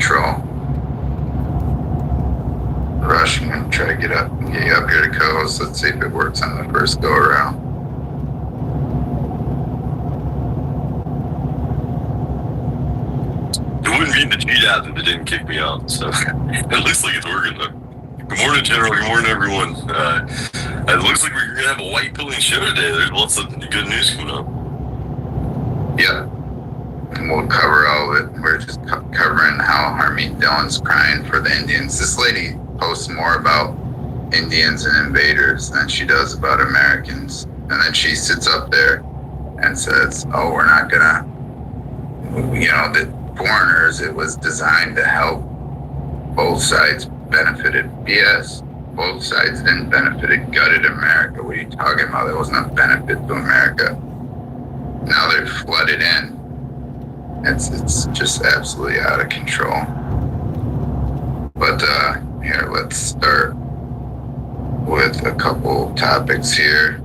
control. Rush, I'm gonna try to get you up here to co-host. Let's see if it works on the first go around. It wouldn't be in the G-App if it didn't kick me out, so it looks like it's working though. Good morning, General. Good morning, everyone. It looks like we're gonna have a white pilling show today. There's lots of good news coming up. Yep. And we'll cover all of it. We're just covering how Harmeet Dillon's crying for the Indians. This lady posts more about Indians and invaders than she does about Americans. And then she sits up there and says, oh, we're not gonna, the foreigners, it was designed to help. Both sides benefited. BS. Both sides didn't benefit. It gutted America. What are you talking about? There was no benefit to America. Now they're flooded in. It's just absolutely out of control. But here, let's start with a couple topics here.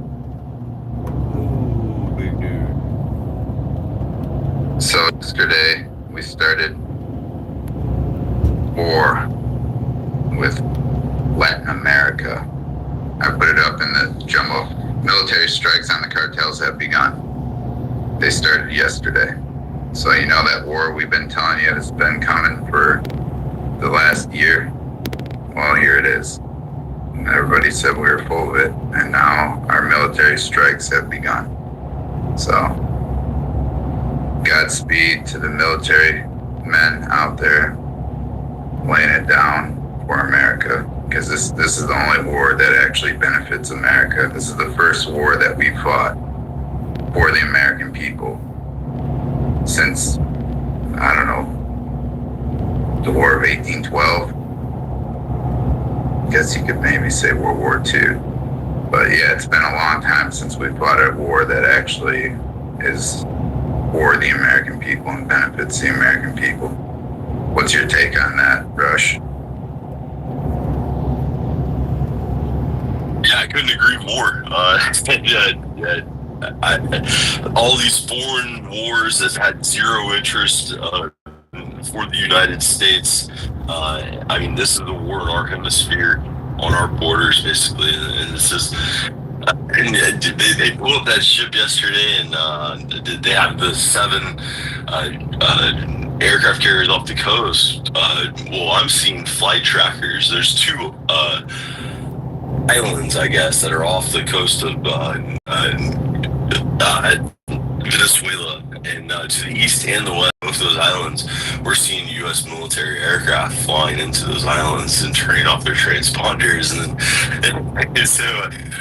So yesterday we started war with Latin America. I put it up in the jumbo. Military strikes on the cartels have begun. They started yesterday. So you know that war we've been telling you has been coming for the last year. Well, here it is. And everybody said we were full of it. And now our military strikes have begun. So Godspeed to the military men out there laying it down for America. Because this is the only war that actually benefits America. This is the first war that we fought for the American people since, I don't know, the War of 1812. I guess you could maybe say World War II. But yeah, it's been a long time since we fought a war that actually is for the American people and benefits the American people. What's your take on that, Rush? Yeah, I couldn't agree more. All these foreign wars that had zero interest for the United States. I mean, this is the war in our hemisphere, on our borders, basically, and this is. And they blew up that ship yesterday, and they have the 7 aircraft carriers off the coast. Well, I'm seeing flight trackers. There's 2 islands, I guess, that are off the coast of Venezuela, and to the east and the west of those islands, we're seeing U.S. military aircraft flying into those islands and turning off their transponders, and so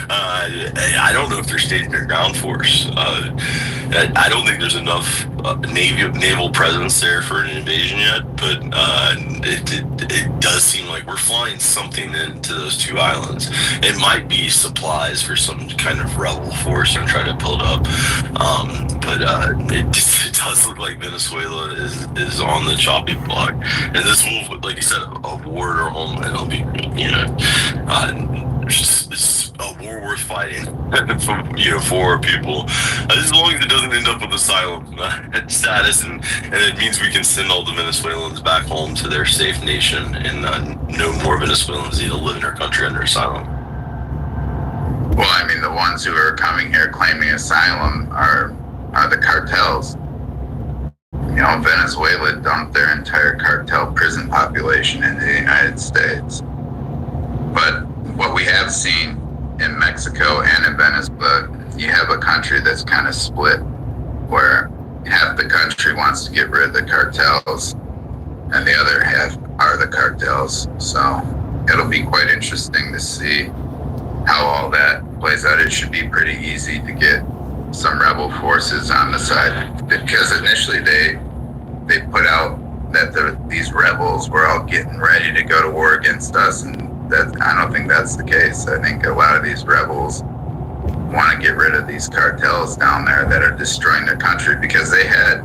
I don't know if they're staging their ground force. I don't think there's enough naval presence there for an invasion yet, but it does seem like we're flying something into those 2 islands. It might be supplies for some kind of rebel force and try to build up, but it does look like Venezuela is on the chopping block, and this will, like you said, a war at our home, and it'll be, it's a war worth fighting for our people, as long as it doesn't end up with asylum status, and it means we can send all the Venezuelans back home to their safe nation, and no more Venezuelans need to live in our country under asylum. Well, I mean, the ones who are coming here claiming asylum are the cartels. Venezuela dumped their entire cartel prison population into the United States. But what we have seen in Mexico and in Venezuela, you have a country that's kind of split, where half the country wants to get rid of the cartels and the other half are the cartels. So it'll be quite interesting to see how all that plays out. It should be pretty easy to get some rebel forces on the side, because initially they put out that these rebels were all getting ready to go to war against us, and that I don't think that's the case. I think a lot of these rebels want to get rid of these cartels down there that are destroying their country, because they had,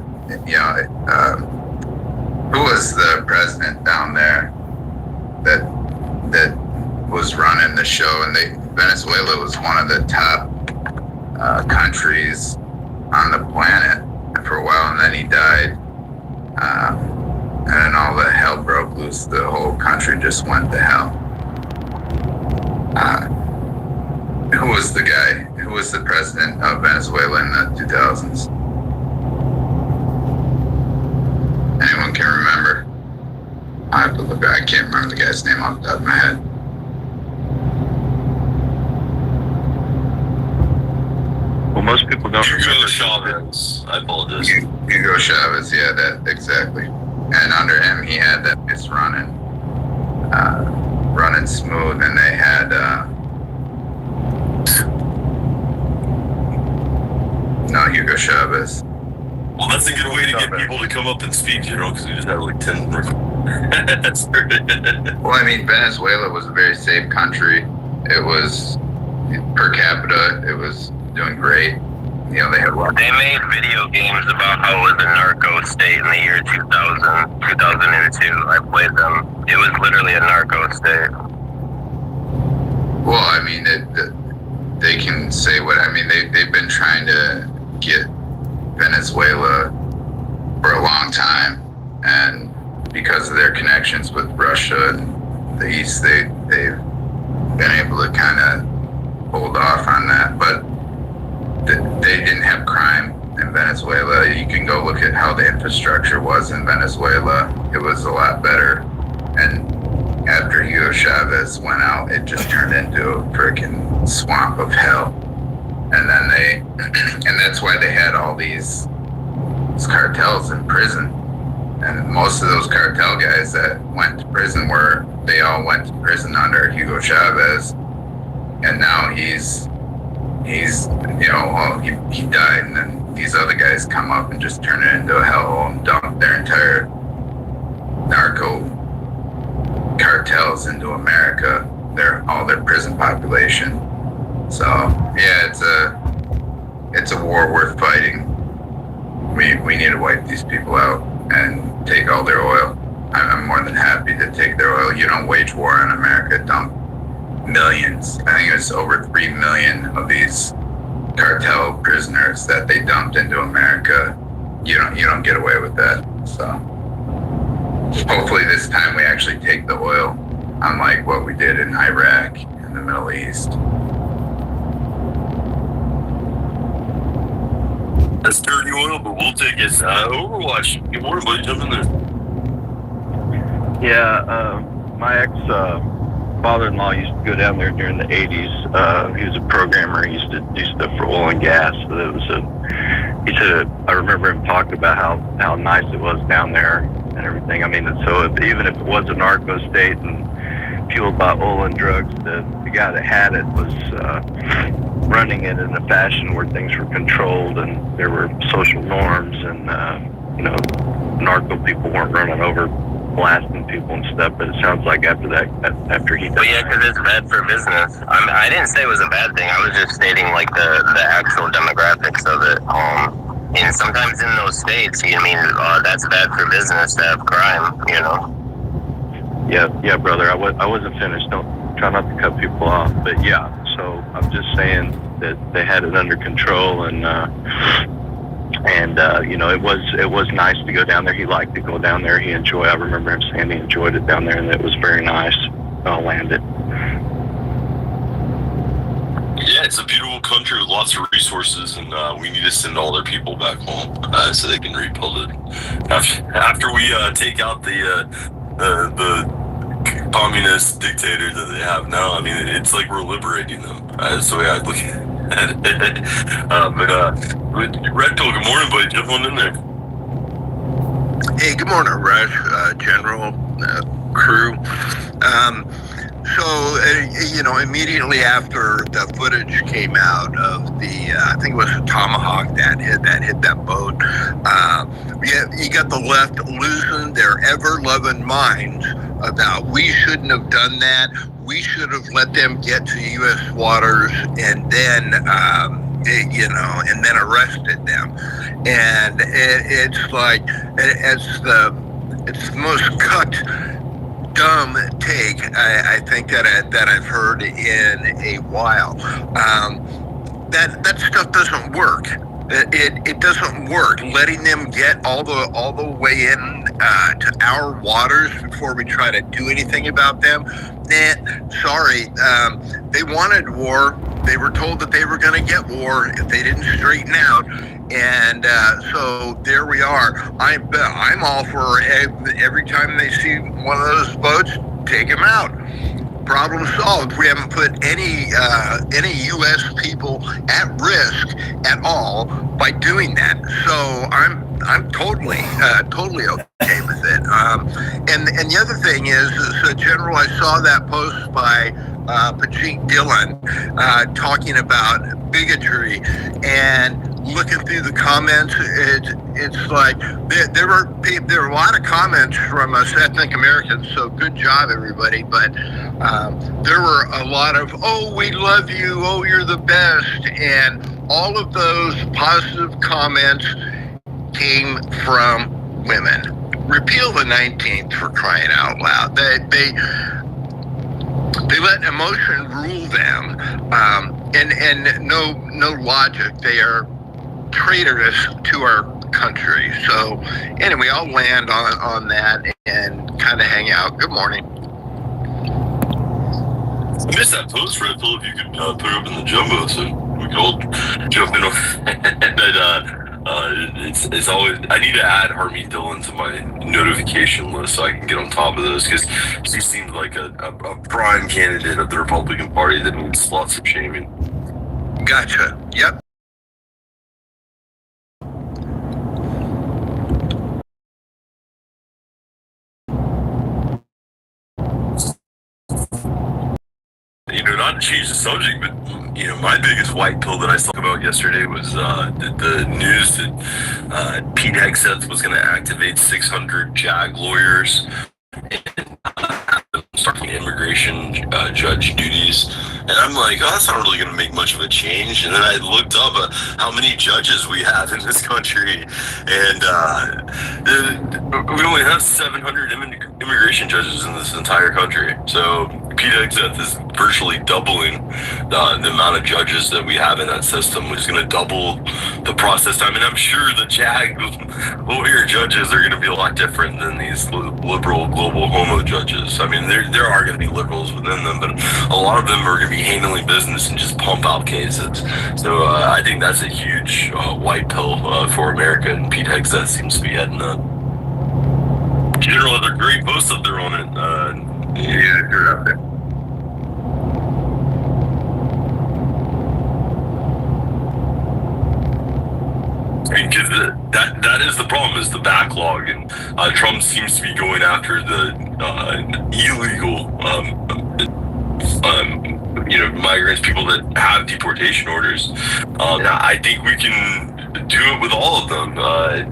who was the president down there that was running the show, and Venezuela was one of the top countries on the planet for a while, and then he died, and then all the hell broke loose, the whole country just went to hell. Who was the guy? Who was the president of Venezuela in the 2000s? Anyone can remember? I have to look. I can't remember the guy's name off the top of my head. Well, most people don't Hugo remember Chavez. I apologize. Hugo Chavez, yeah, that exactly. And under him, he had that it's running smooth, and they had no Hugo Chavez. Well, that's a good way to get people to come up and speak, because we just have like 10. Well, I mean, Venezuela was a very safe country. It was per capita, it was doing great. They had They made video games about how it was a narco state in the year 2000, 2002. I played them. It was literally a narco state. Well, I mean, they can say what, I mean, they've been trying to get Venezuela for a long time, and because of their connections with Russia and the East, they've been able to kind of hold off on that, but they didn't have crime in Venezuela. You can go look at how the infrastructure was in Venezuela. It was a lot better, and after Hugo Chavez went out, it just turned into a freaking swamp of hell. And then and that's why they had all these cartels in prison. And most of those cartel guys that went to prison they all went to prison under Hugo Chavez. And now he died, and then these other guys come up and just turn it into a hellhole and dump their entire narco cartels into America, all their prison population. So yeah, it's a war worth fighting. We need to wipe these people out and take all their oil. I'm more than happy to take their oil. You don't wage war on America. Dump millions. I think it was over 3 million of these cartel prisoners that they dumped into America. You don't get away with that. So hopefully this time we actually take the oil, unlike what we did in Iraq and the Middle East. That's dirty oil, but we'll take it. Overwatch. Good morning, buddy. Jump in there. Yeah, my ex-father-in-law used to go down there during the 80s. He was a programmer. He used to do stuff for oil and gas. So I remember him talking about how nice it was down there and everything. I mean, even if it was a narco state and fueled by oil and drugs, the guy that had it was running it in a fashion where things were controlled and there were social norms, and narco people weren't running over blasting people and stuff. But it sounds like after he died. But yeah, because it's bad for business. I didn't say it was a bad thing. I was just stating like the actual demographics of it. And sometimes in those states, that's bad for business to have crime. Yeah, brother. I wasn't finished. Don't try not to cut people off. But yeah, so I'm just saying that they had it under control, and it was nice to go down there. He liked to go down there. I remember him saying he enjoyed it down there, and it was very nice. Landed. Yeah, it's a beautiful country with lots of resources, and we need to send all their people back home so they can rebuild it. After we take out the communist dictator that they have now, I mean, it's like we're liberating them. That's the way I look at it. Red Pill, good morning, buddy. Jump on in there. Hey, good morning, Rush, General, crew. Immediately after the footage came out of the, I think it was a Tomahawk that hit that boat, you got the left losing their ever-loving minds about we shouldn't have done that. We should have let them get to U.S. waters and then, and then arrested them. And it's like, it's the most cut, dumb take I think that I've heard in a while. That stuff doesn't work. It doesn't work. Letting them get all the way in to our waters before we try to do anything about them. Sorry, they wanted war. They were told that they were going to get war if they didn't straighten out, and so there we are. I'm all for every time they see one of those boats, take them out. Problem solved. We haven't put any U.S. people at risk at all by doing that. So I'm totally okay with it. And the other thing is General, I saw that post by Pajeet Dillon talking about bigotry, and looking through the comments, it's like there were a lot of comments from us ethnic Americans. So good job, everybody. But there were a lot of, oh, we love you, oh, you're the best, and all of those positive comments came from women. Repeal the 19th, for crying out loud. They let emotion rule them, and no logic. They are traitorous to our country. So anyway, I'll land on that and kind of hang out. Good morning. I missed that post, Red Pill. If you could put it up in the jumbo, so we could all jump in on it's always, I need to add Harmeet Dillon to my notification list so I can get on top of this, because she seems like a prime candidate of the Republican Party that needs lots of shaming. Gotcha. Yep. Not to change the subject, but my biggest white pill that I saw about yesterday was the news that Pete Hegseth was going to activate 600 JAG lawyers and have them starting immigration judge duties. And I'm like, oh, that's not really going to make much of a change. And then I looked up how many judges we have in this country, and we only have 700 immigration judges in this entire country. So Pete Hegseth is virtually doubling the amount of judges that we have in that system, which is going to double the process time. And I'm sure the JAG lawyer judges are going to be a lot different than these liberal global homo judges. I mean, there are going to be liberals within them, but a lot of them are going to be handling business and just pump out cases. So I think that's a huge white pill for America, and Pete Hegseth seems to be heading up. General, there's a great post up there on it. Yeah, you're up there. I mean, because that is the problem, is the backlog, and Trump seems to be going after the illegal, migrants, people that have deportation orders. I think we can do it with all of them.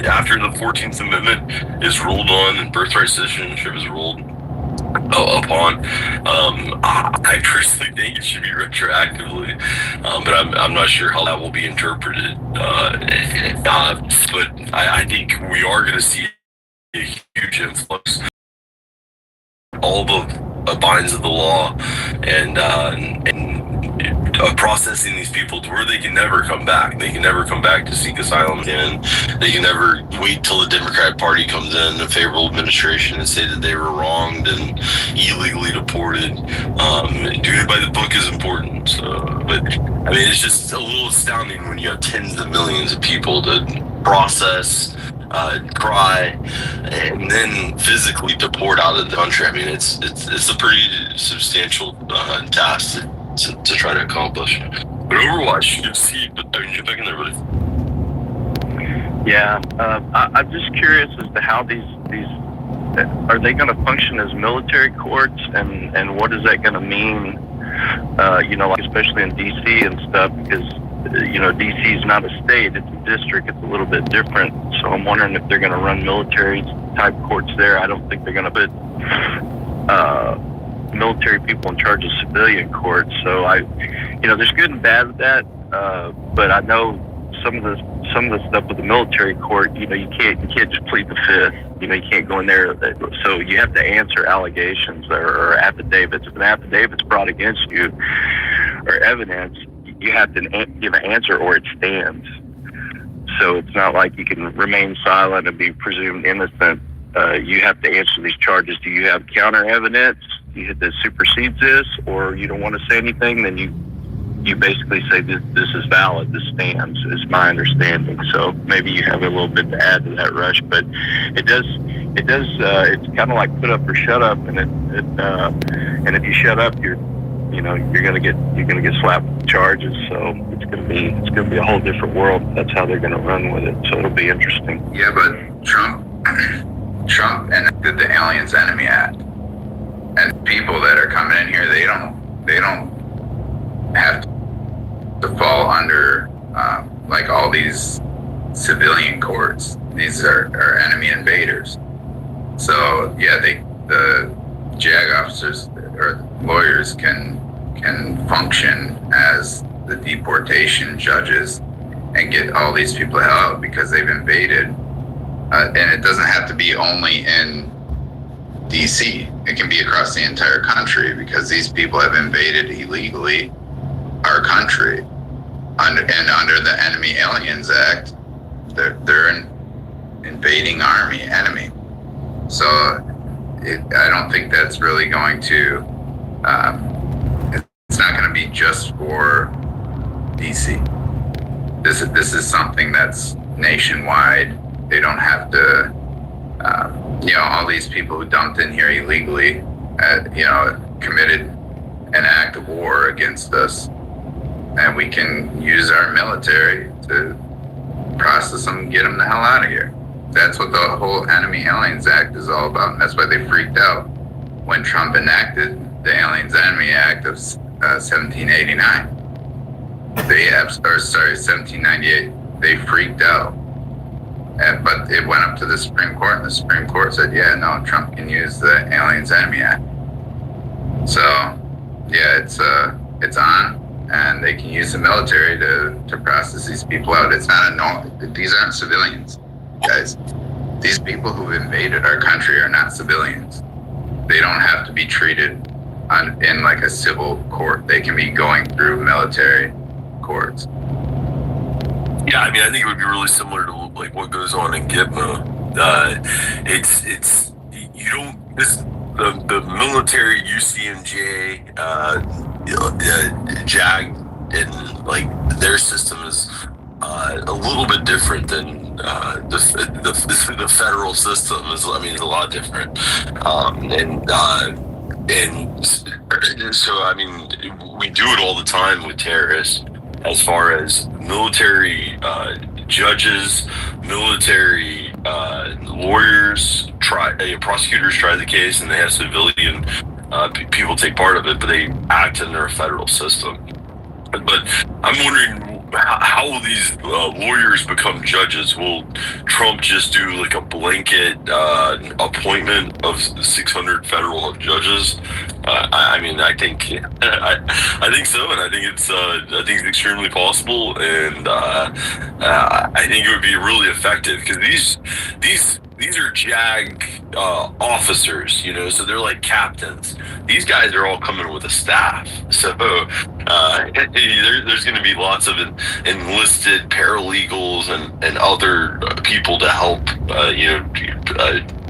After the 14th Amendment is ruled on and birthright citizenship is ruled upon, I personally think it should be retroactively, but I'm not sure how that will be interpreted. But I think we are going to see a huge influx. All the binds of the law and processing these people to where they can never come back. They can never come back to seek asylum again. They can never wait till the Democrat Party comes in, a favorable administration, and say that they were wronged and illegally deported. Doing it by the book is important. But I mean, it's just a little astounding when you have tens of millions of people to process, cry, and then physically deport out of the country. I mean, it's a pretty substantial task to try to accomplish. But Overwatch, good to see you. But get back in there, buddy. Yeah, I'm just curious as to how these are they going to function as military courts, and what is that going to mean? Like especially in DC and stuff, because DC is not a state; it's a district. It's a little bit different. So I'm wondering if they're going to run military type courts there. I don't think they're going to put military people in charge of civilian courts. So there's good and bad with that. But I know some of the stuff with the military court, you can't just plead the fifth. You can't go in there. So you have to answer allegations or affidavits. If an affidavit's brought against you or evidence, you have to give an answer or it stands. So it's not like you can remain silent and be presumed innocent you have to answer these charges. Do you have counter evidence that supersedes this, or you don't want to say anything? Then you basically say this is valid. This stands. Is my understanding. So maybe you have a little bit to add to that, Rush. But it does. It's kind of like put up or shut up, and and if you shut up, you're gonna get slapped with charges. So it's gonna be a whole different world. That's how they're gonna run with it. So it'll be interesting. Yeah, but Trump enacted the Aliens Enemy Act, and people that are coming in here, they don't have to fall under like all these civilian courts. These are enemy invaders. So yeah, the JAG officers or lawyers can function as the deportation judges and get all these people out because they've invaded. And it doesn't have to be only in DC. It can be across the entire country because these people have invaded illegally our country. Under the Enemy Aliens Act, they're an invading enemy. So I don't think that's really going to, it's not going to be just for DC. This is something that's nationwide. They don't have to, all these people who dumped in here illegally, committed an act of war against us. And we can use our military to process them and get them the hell out of here. That's what the whole Enemy Aliens Act is all about. And that's why they freaked out when Trump enacted the Aliens Enemy Act of 1789. 1798. They freaked out. But it went up to the Supreme Court, and the Supreme Court said, yeah, no, Trump can use the Aliens Enemy Act. So, yeah, it's on. And they can use the military to process these people out. It's not these aren't civilians, guys. These people who've invaded our country are not civilians. They don't have to be treated in like a civil court. They can be going through military courts. Yeah, I mean, I think it would be really similar to like what goes on in Gitmo. The military UCMJ, JAG, and like their system is a little bit different than the federal system. It's a lot different, and so I mean we do it all the time with terrorists. As far as military judges, military lawyers, prosecutors try the case, and they have civilian people take part of it, but they act under a federal system. But I'm wondering, how will these lawyers become judges? Will Trump just do like a blanket appointment of 600 federal judges? I think so, and I think it's extremely possible, and I think it would be really effective because these are JAG officers, so they're like captains. These guys are all coming with a staff, so there's going to be lots of enlisted paralegals and other people to help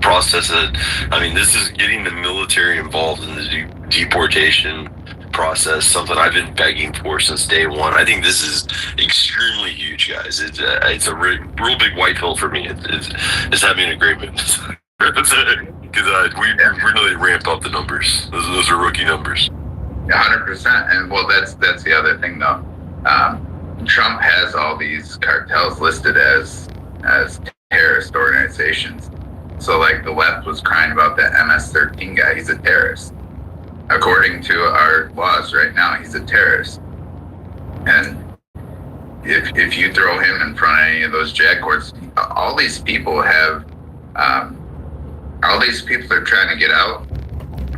process it. I mean, this is getting the military involved in the deportation process, something I've been begging for since day one. I think this is extremely huge, guys. It's a real big white pill for me. It's having a great because we really ramped up the numbers. Those are rookie numbers. 100%. And well, that's the other thing though. Trump has all these cartels listed as terrorist organizations. So like the left was crying about that MS-13 guy. He's a terrorist. According to our laws right now, he's a terrorist. And if you throw him in front of any of those JAG courts, all these people are trying to get out.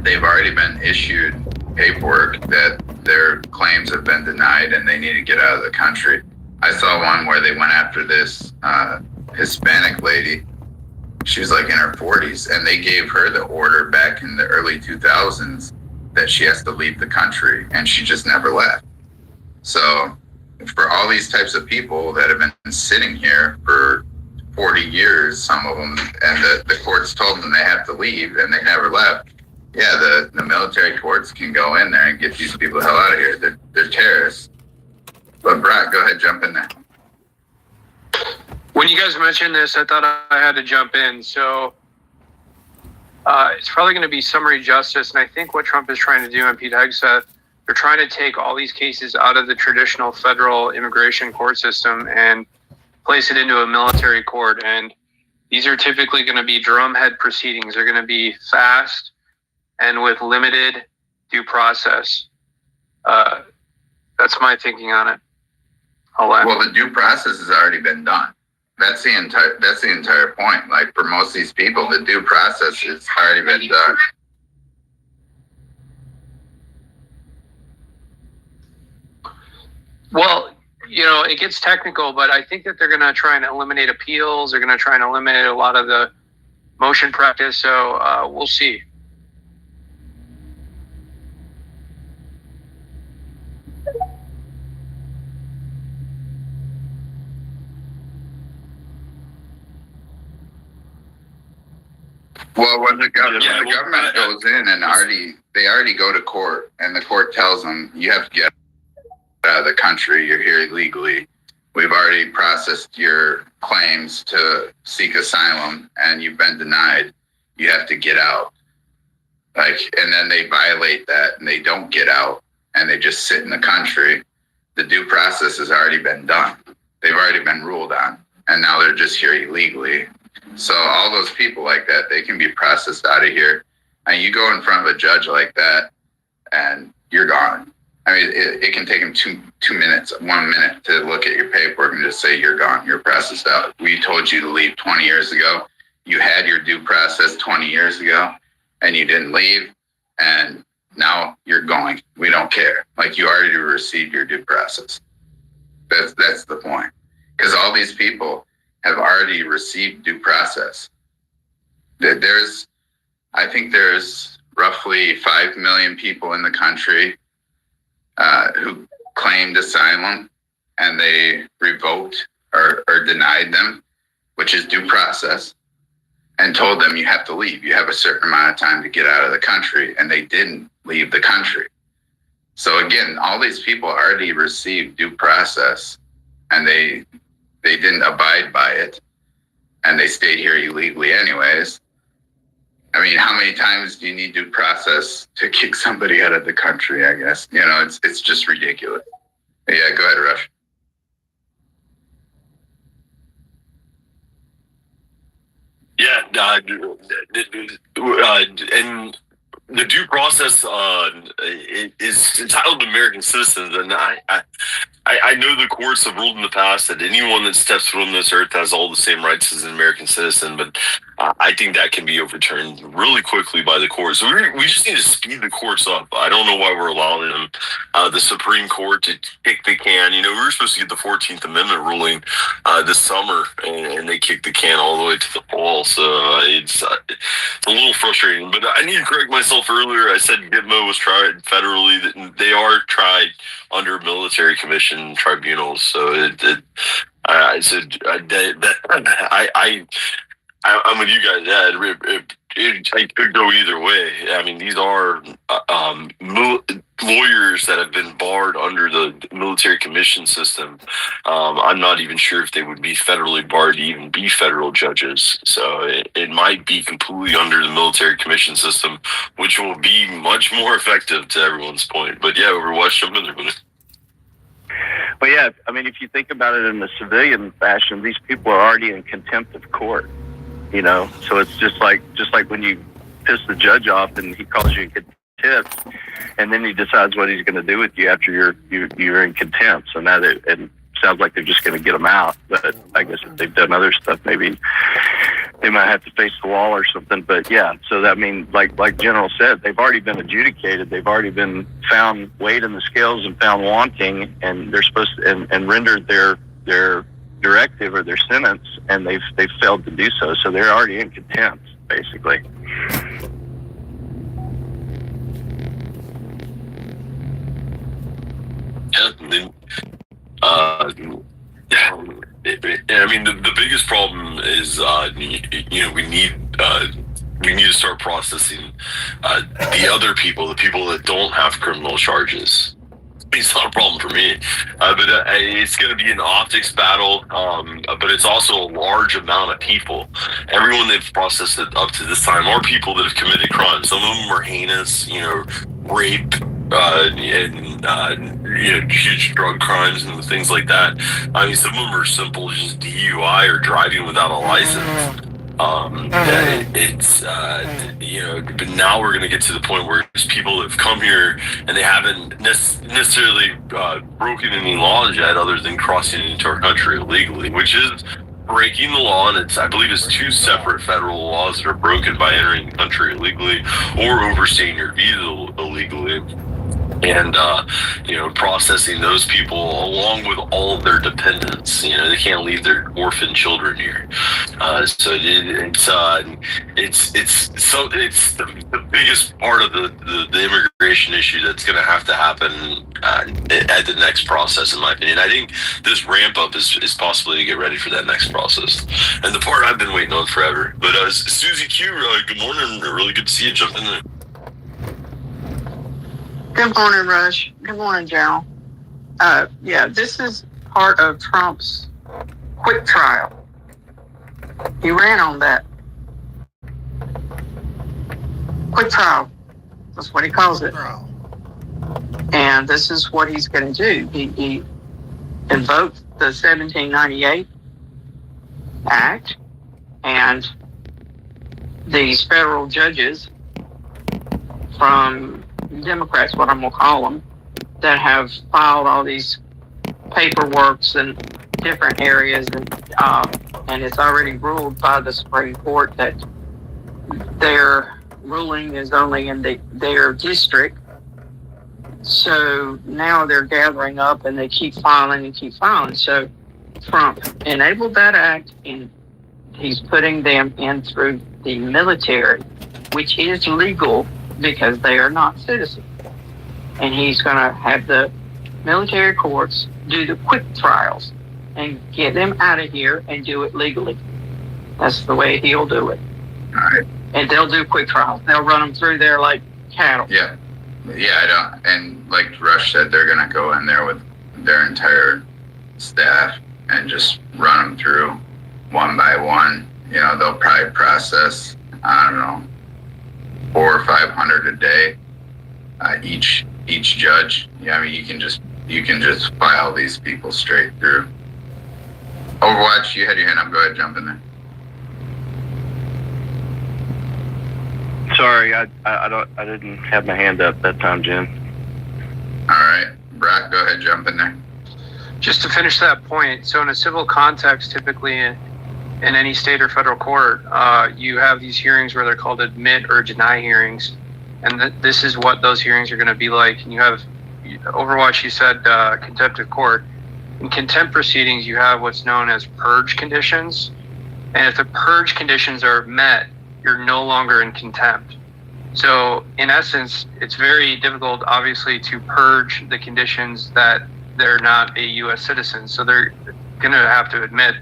They've already been issued paperwork that their claims have been denied and they need to get out of the country. I saw one where they went after this Hispanic lady. She was like in her 40s, and they gave her the order back in the early 2000s that she has to leave the country, and she just never left. So for all these types of people that have been sitting here for 40 years, some of them, and the courts told them they have to leave, and they never left. Yeah, the military courts can go in there and get these people the hell out of here. They're terrorists. But Brock, go ahead, jump in there. When you guys mentioned this, I thought I had to jump in. So it's probably going to be summary justice, and I think what Trump is trying to do, and Pete Hegseth, they're trying to take all these cases out of the traditional federal immigration court system and place it into a military court. And these are typically going to be drumhead proceedings. They're going to be fast and with limited due process. That's my thinking on it. Well, the due process has already been done. That's the entire point. Like, for most of these people, the due process has already been done. Well, it gets technical, but I think that they're going to try and eliminate appeals. They're going to try and eliminate a lot of the motion practice. So we'll see. Well, when the government goes in and they already go to court, and the court tells them, you have to get out of the country, you're here illegally. We've already processed your claims to seek asylum, and you've been denied. You have to get out. And then they violate that, and they don't get out, and they just sit in the country. The due process has already been done. They've already been ruled on, and now they're just here illegally. So all those people like that, they can be processed out of here. And you go in front of a judge like that, and you're gone. I mean, it can take them 2 minutes, 1 minute to look at your paperwork and just say, you're gone, you're processed out. We told you to leave 20 years ago. You had your due process 20 years ago, and you didn't leave, and now you're going. We don't care. Like, you already received your due process. That's the point. Because all these people have already received due process. I think there's roughly 5 million people in the country who claimed asylum, and they revoked or denied them, which is due process, and told them you have to leave. You have a certain amount of time to get out of the country, and they didn't leave the country. So again, all these people already received due process, and they didn't abide by it, and they stayed here illegally anyways. I mean, how many times do you need due process to kick somebody out of the country, I guess? It's just ridiculous. Yeah, go ahead, Rush. Yeah, and the due process is entitled to American citizens, and I know the courts have ruled in the past that anyone that steps foot on this earth has all the same rights as an American citizen, but I think that can be overturned really quickly by the courts. So we just need to speed the courts up. I don't know why we're allowing them, the Supreme Court, to kick the can. We were supposed to get the 14th Amendment ruling this summer, and they kicked the can all the way to the fall. So it's a little frustrating. But I need to correct myself earlier. I said Gitmo was tried federally. They are tried under military commission tribunals. So I'm with you guys, Ed. It could go either way. I mean, these are lawyers that have been barred under the military commission system. I'm not even sure if they would be federally barred to even be federal judges. So it might be completely under the military commission system, which will be much more effective, to everyone's point. But yeah, Overwatch, jump in there with it. Well, yeah, I mean, if you think about it in the civilian fashion, these people are already in contempt of court, so it's just like when you piss the judge off and he calls you in contempt, and then he decides what he's going to do with you after you're in contempt. So now it sounds like they're just going to get them out, but I guess if they've done other stuff, maybe they might have to face the wall or something. But yeah, so that means, like General said, they've already been adjudicated. They've already been found weighed in the scales and found wanting, and they're supposed to, and rendered their directive or their sentence, and they've failed to do so. So they're already in contempt, basically. Yeah, I mean, the biggest problem is, we need to start processing the other people, the people that don't have criminal charges. It's not a problem for me, but it's going to be an optics battle. But it's also a large amount of people. Everyone they've processed it up to this time are people that have committed crimes. Some of them are heinous, rape, and huge drug crimes and things like that. I mean, some of them are simple, just DUI or driving without a license. But now we're going to get to the point where there's people that have come here and they haven't necessarily broken any laws yet, other than crossing into our country illegally, which is breaking the law. And I believe it's 2 separate federal laws that are broken by entering the country illegally or overstaying your visa illegally. And processing those people along with all of their dependents. They can't leave their orphan children here. So it's the biggest part of the immigration issue that's going to have to happen at the next process, in my opinion. I think this ramp up is possibly to get ready for that next process, and the part I've been waiting on forever. But Susie Q, good morning. Really good to see you. Jump in there. Good morning, Rush. Good morning, Gerald. This is part of Trump's quick trial. He ran on that. Quick trial. That's what he calls it. And this is what he's going to do. He invoked the 1798 Act, and these federal judges from Democrats, what I'm going to call them, that have filed all these paperworks in different areas, and it's already ruled by the Supreme Court that their ruling is only in their district. So now they're gathering up and they keep filing and keep filing. So Trump enabled that act, and he's putting them in through the military, which is legal because they are not citizens. And he's going to have the military courts do the quick trials and get them out of here and do it legally. That's the way he'll do it. All right. And they'll do quick trials. They'll run them through there like cattle. Yeah, I don't. And like Rush said, they're going to go in there with their entire staff and just run them through one by one. They'll probably process, I don't know, 400 or 500 a day. Each judge. I mean, you can just file these people straight through. Overwatch, you had your hand up. Go ahead, jump in there. Sorry, I didn't have my hand up that time, Jim. All right, Brock, go ahead, jump in there. Just to finish that point, so in a civil context, typically in any state or federal court, you have these hearings where they're called admit or deny hearings. And this is what those hearings are going to be like. And you have Overwatch, you said contempt of court. In contempt proceedings, you have what's known as purge conditions. And if the purge conditions are met, you're no longer in contempt. So in essence, it's very difficult, obviously, to purge the conditions that they're not a U.S. citizen. So they're going to have to admit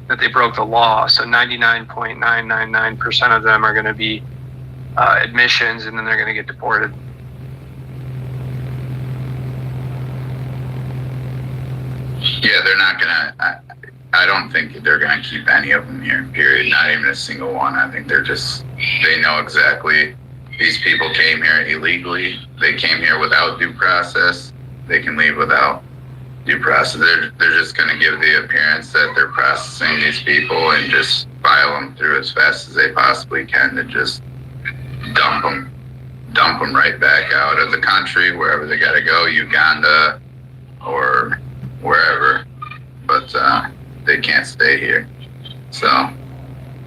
that they broke the law. So 99.999% of them are going to be admissions, and then they're going to get deported. Yeah, they're not going to. I don't think they're going to keep any of them here, period. Not even a single one. I think they know exactly these people came here illegally. They came here without due process. They can leave without due process. They're just going to give the appearance that they're processing these people and just file them through as fast as they possibly can to just dump them right back out of the country, wherever they got to go, Uganda or wherever. But they can't stay here. So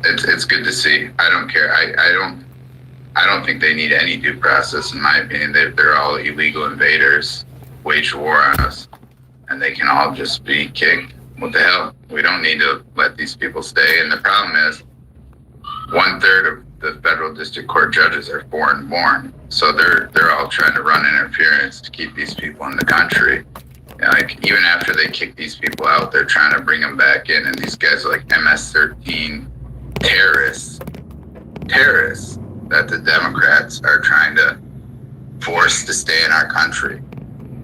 it's good to see. I don't care. I don't think they need any due process, in my opinion. They're all illegal invaders, wage war on us, and they can all just be kicked. What the hell? We don't need to let these people stay. And the problem is 1/3 of the federal district court judges are foreign born. So they're all trying to run interference to keep these people in the country. Like, even after they kick these people out, they're trying to bring them back in, and these guys are like MS-13 terrorists that the Democrats are trying to force to stay in our country.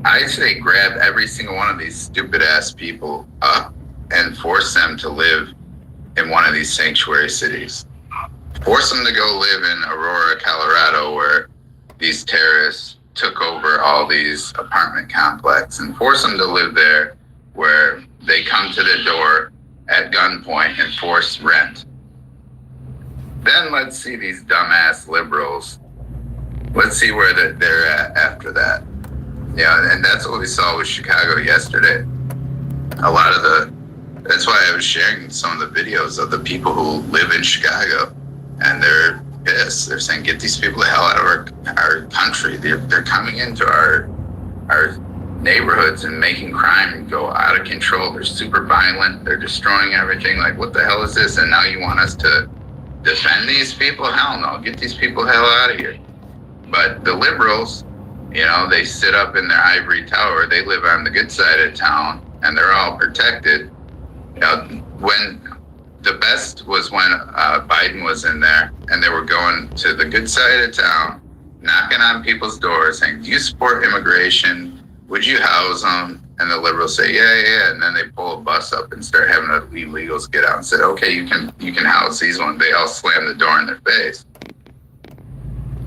I say grab every single one of these stupid ass people up and force them to live in one of these sanctuary cities. Force them to go live in Aurora, Colorado, where these terrorists took over all these apartment complexes, and force them to live there where they come to the door at gunpoint and force rent. Then let's see these dumbass liberals. Let's see where they're at after that. Yeah, and that's what we saw with Chicago yesterday. That's why I was sharing some of the videos of the people who live in Chicago, and they're pissed. They're saying, get these people the hell out of our country. They're coming into our neighborhoods and making crime go out of control. They're super violent. They're destroying everything. Like, what the hell is this? And now you want us to defend these people? Hell no. Get these people the hell out of here. But the liberals, they sit up in their ivory tower. They live on the good side of town, and they're all protected. When the best was when Biden was in there, and they were going to the good side of town, knocking on people's doors, saying, do you support immigration? Would you house them? And the liberals say, yeah. And then they pull a bus up and start having the illegals get out and say, okay, you can house these ones. They all slam the door in their face.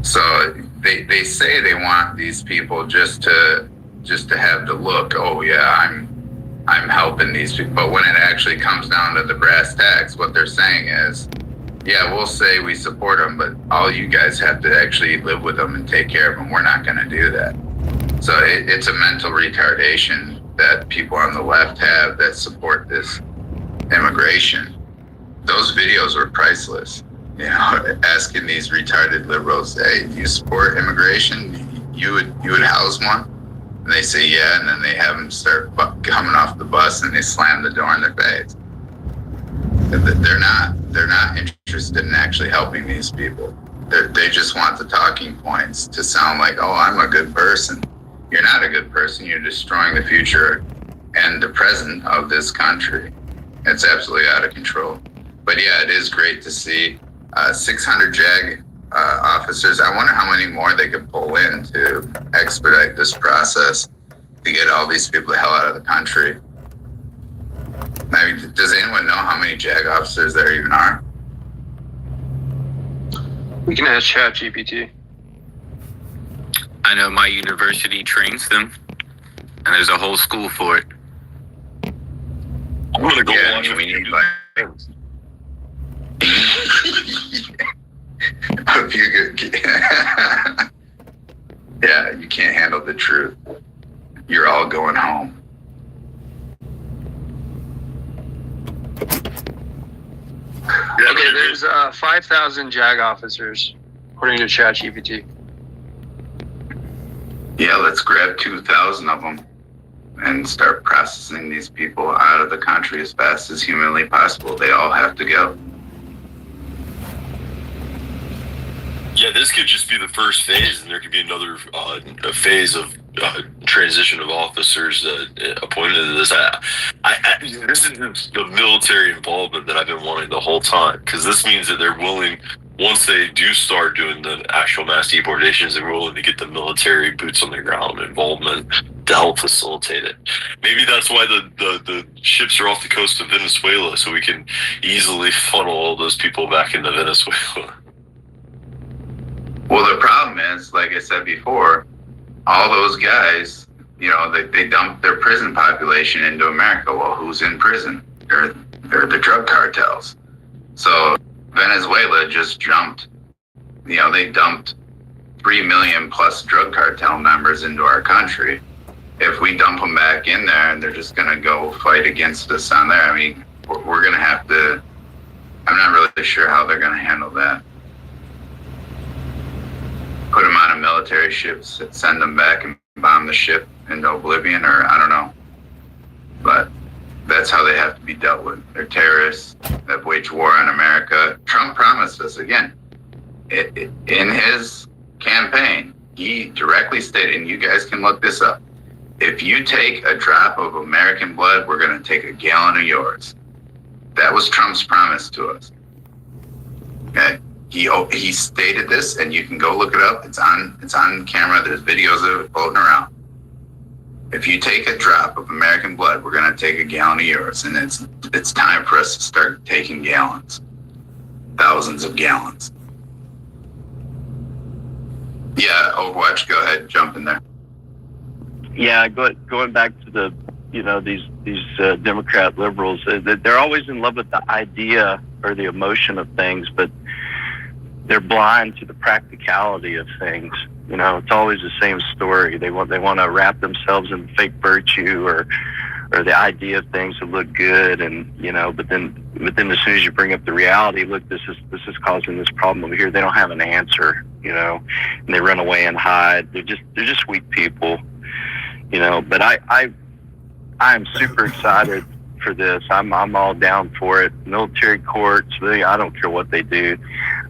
So they say they want these people just to have the look, oh yeah, I'm helping these people. But when it actually comes down to the brass tacks, what they're saying is, yeah, we'll say we support them, but all you guys have to actually live with them and take care of them. We're not going to do that. So it's a mental retardation that people on the left have that support this immigration. Those videos were priceless. Asking these retarded liberals, hey, do you support immigration? You would house one? And they say, yeah, and then they have them start coming off the bus and they slam the door in their face. They're not interested in actually helping these people. They just want the talking points to sound like, oh, I'm a good person. You're not a good person. You're destroying the future and the present of this country. It's absolutely out of control. But yeah, it is great to see 600 JAG officers. I wonder how many more they could pull in to expedite this process to get all these people the hell out of the country. I mean, does anyone know how many JAG officers there even are? We can ask ChatGPT. I know my university trains them, and there's a whole school for it. I'm gonna go Yeah, watch we need things. If you could, yeah, you can't handle the truth. You're all going home. Okay, there's 5,000 JAG officers, according to ChatGPT. Yeah, let's grab 2,000 of them and start processing these people out of the country as fast as humanly possible. They all have to go. Yeah, this could just be the first phase, and there could be another a phase of transition of officers appointed to this. This is the military involvement that I've been wanting the whole time, because this means that they're willing, once they do start doing the actual mass deportations, they're willing to get the military boots on the ground involvement to help facilitate it. Maybe that's why the ships are off the coast of Venezuela, so we can easily funnel all those people back into Venezuela. Well, the problem is, like I said before, all those guys, they dump their prison population into America. Well, who's in prison? They're the drug cartels. So Venezuela just jumped, they dumped 3 million plus drug cartel members into our country. If we dump them back in there, and they're just going to go fight against us on there, I mean, we're going to have to, I'm not really sure how they're going to handle that. Put them on a military ship, send them back and bomb the ship into oblivion, or I don't know. But that's how they have to be dealt with. They're terrorists that wage war on America. Trump promised us, again, in his campaign, he directly stated, and you guys can look this up, if you take a drop of American blood, we're going to take a gallon of yours. That was Trump's promise to us. Okay? He stated this, and you can go look it up. It's on camera. There's videos of it floating around. If you take a drop of American blood, we're going to take a gallon of yours, and it's time for us to start taking gallons, thousands of gallons. Yeah, Overwatch, go ahead, jump in there. Yeah, going back to the, these Democrat liberals, they're always in love with the idea or the emotion of things, but they're blind to the practicality of things. It's always the same story. They want to wrap themselves in fake virtue or the idea of things that look good, and but then as soon as you bring up the reality, look, this is causing this problem over here, they don't have an answer, and they run away and hide. They're just weak people. But I'm super excited for this. I'm all down for it. Military courts, I don't care what they do.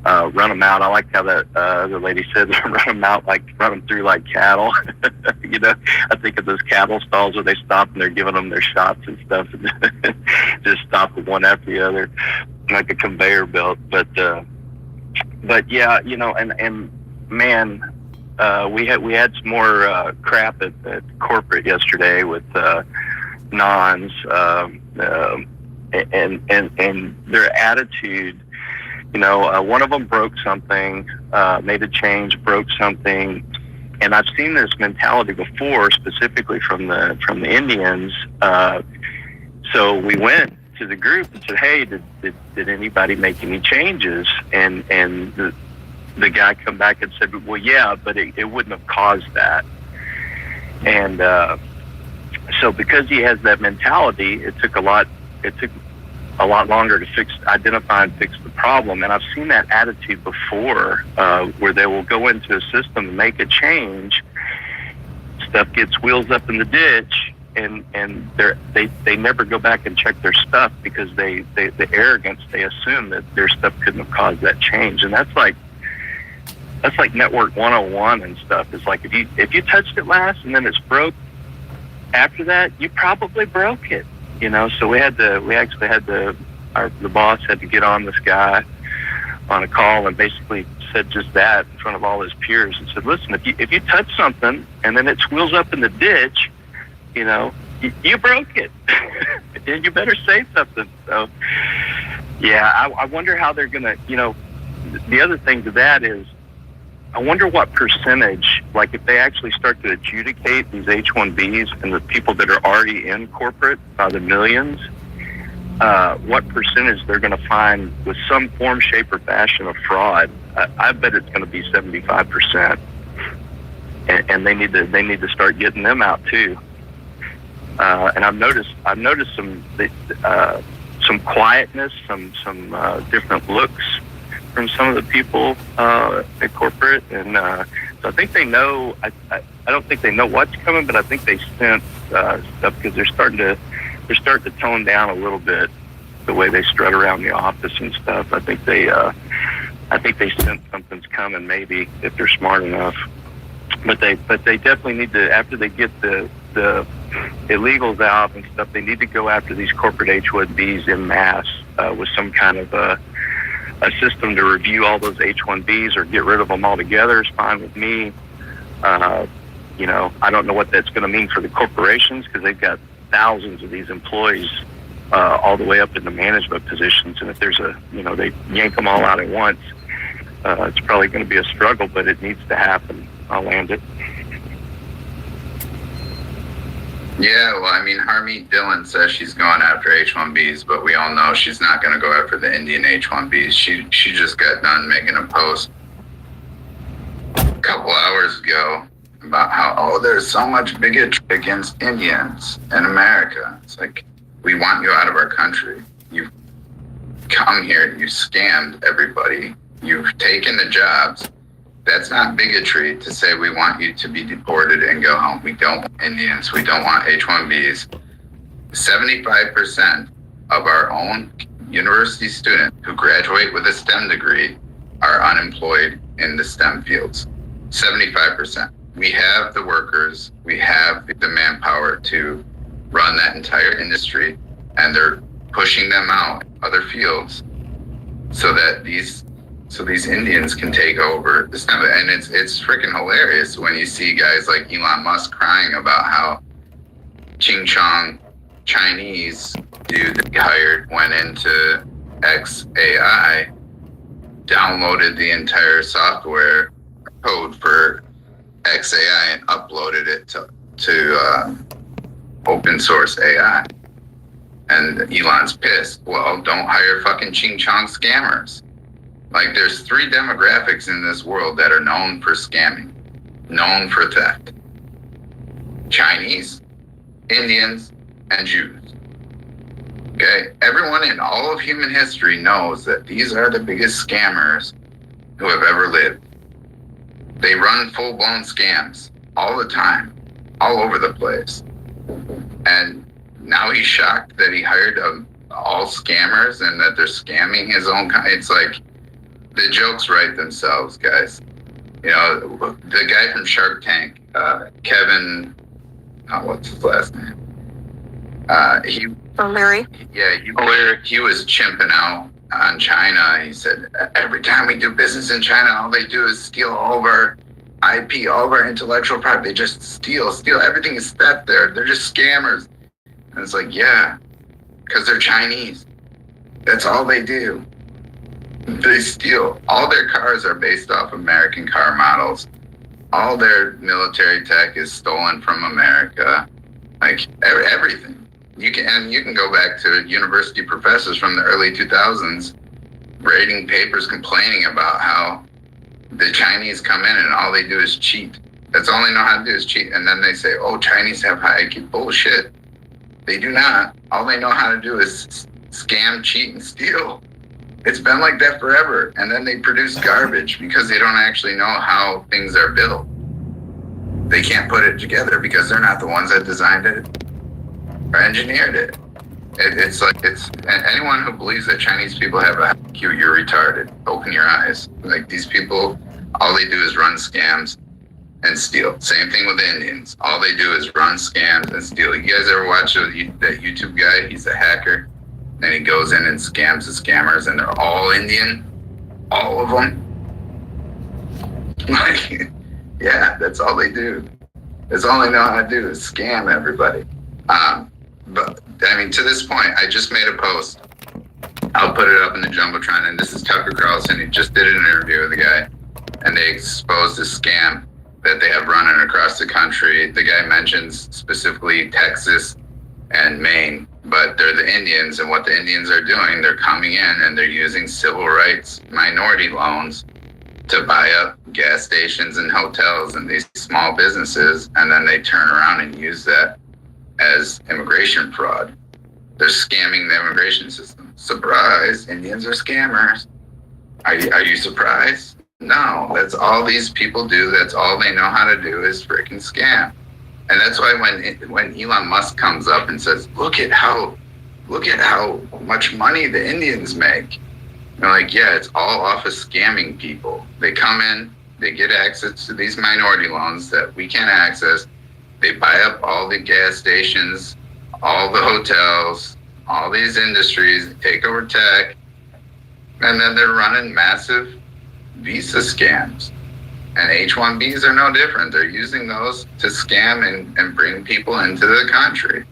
Run them out. I like how that other lady said, run them through like cattle. I think of those cattle stalls where they stop and they're giving them their shots and stuff, and just stop it one after the other, like a conveyor belt. But yeah, and man, we had some more crap at corporate yesterday with nons, and their attitude. One of them broke something, made a change, broke something, and I've seen this mentality before, specifically from the Indians. So we went to the group and said, "Hey, did anybody make any changes?" And the guy come back and said, "Well, yeah, but it wouldn't have caused that." And so because he has that mentality, it took a lot longer to identify and fix the problem. And I've seen that attitude before, where they will go into a system and make a change, stuff gets wheels up in the ditch, and they never go back and check their stuff because the arrogance, they assume that their stuff couldn't have caused that change. And that's like network 101 and stuff. It's like if you touched it last and then it's broke after that, you probably broke it. So the boss had to get on this guy on a call and basically said just that in front of all his peers and said, "Listen, if you touch something and then it wheels up in the ditch, you broke it. And you better say something." So yeah, I wonder how they're gonna. The other thing to that is, I wonder what percentage, like if they actually start to adjudicate these H-1Bs and the people that are already in corporate by the millions, what percentage they're going to find with some form, shape, or fashion of fraud. I bet it's going to be 75%, and they need to start getting them out too. And I've noticed some quietness, some different looks from some of the people at corporate, and so I think they know. I don't think they know what's coming, but I think they sense stuff because they're starting to tone down a little bit the way they strut around the office and stuff. I think they sense something's coming, maybe if they're smart enough. But they definitely need to, after they get the illegals out and stuff, they need to go after these corporate H-1Bs en masse with some kind of a system to review all those H-1Bs or get rid of them altogether is fine with me. I don't know what that's going to mean for the corporations because they've got thousands of these employees all the way up into management positions. And if there's they yank them all out at once, it's probably going to be a struggle, but it needs to happen. I'll land it. Yeah, well, Harmeet Dillon says she's going after H-1Bs, but we all know she's not going to go after the Indian H-1Bs. She just got done making a post a couple hours ago about how, there's so much bigotry against Indians in America. It's like, we want you out of our country. You've come here, you scammed everybody, you've taken the jobs. That's not bigotry to say we want you to be deported and go home. We don't want Indians. We don't want H-1Bs. 75% of our own university students who graduate with a STEM degree are unemployed in the STEM fields. 75%. we have the workers, we have the manpower to run that entire industry, and they're pushing them out other fields so that these Indians can take over this stuff. And it's freaking hilarious when you see guys like Elon Musk crying about how Ching Chong Chinese dude that he hired went into XAI, downloaded the entire software code for XAI and uploaded it to open source AI. And Elon's pissed. Well, don't hire fucking Ching Chong scammers. Like, there's 3 demographics in this world that are known for scamming, known for theft: Chinese, Indians, and Jews. Okay? Everyone in all of human history knows that these are the biggest scammers who have ever lived. They run full-blown scams all the time, all over the place. And now he's shocked that he hired all scammers and that they're scamming his own kind. It's like, the jokes write themselves, guys. You know, the guy from Shark Tank, Kevin, what's his last name? O'Leary. Yeah, he was chimping out on China. He said, every time we do business in China, all they do is steal all of our IP, all of our intellectual property. They just steal. Everything is theft there. They're just scammers. And it's like, yeah, because they're Chinese. That's all they do. They steal. All their cars are based off American car models. All their military tech is stolen from America. Like, everything. You can go back to university professors from the early 2000s writing papers complaining about how the Chinese come in and all they do is cheat. That's all they know how to do is cheat. And then they say, oh, Chinese have high IQ. Bullshit. They do not. All they know how to do is scam, cheat, and steal. It's been like that forever. And then they produce garbage because they don't actually know how things are built. They can't put it together because they're not the ones that designed it or engineered it. It's anyone who believes that Chinese people have a IQ, you're retarded. Open your eyes. Like, these people, all they do is run scams and steal. Same thing with the Indians. All they do is run scams and steal. You guys ever watch that YouTube guy? He's a hacker. And he goes in and scams the scammers, and they're all Indian. All of them. Like, yeah, that's all they do. That's all they know how to do is scam everybody. But, I mean, to this point, I just made a post. I'll put it up in the Jumbotron, and this is Tucker Carlson. He just did an interview with the guy, and they exposed a scam that they have running across the country. The guy mentions specifically Texas and Maine, but they're the Indians, and what the Indians are doing, they're coming in and they're using civil rights minority loans to buy up gas stations and hotels and these small businesses, and then they turn around and use that as immigration fraud. They're scamming the immigration system. Surprise, Indians are scammers. Are you surprised? No, that's all these people do. That's all they know how to do is freaking scam. And that's why when Elon Musk comes up and says, look at how much money the Indians make. They're like, yeah, it's all off of scamming people. They come in, they get access to these minority loans that we can't access. They buy up all the gas stations, all the hotels, all these industries, take over tech, and then they're running massive visa scams. And H-1Bs are no different. They're using those to scam and bring people into the country.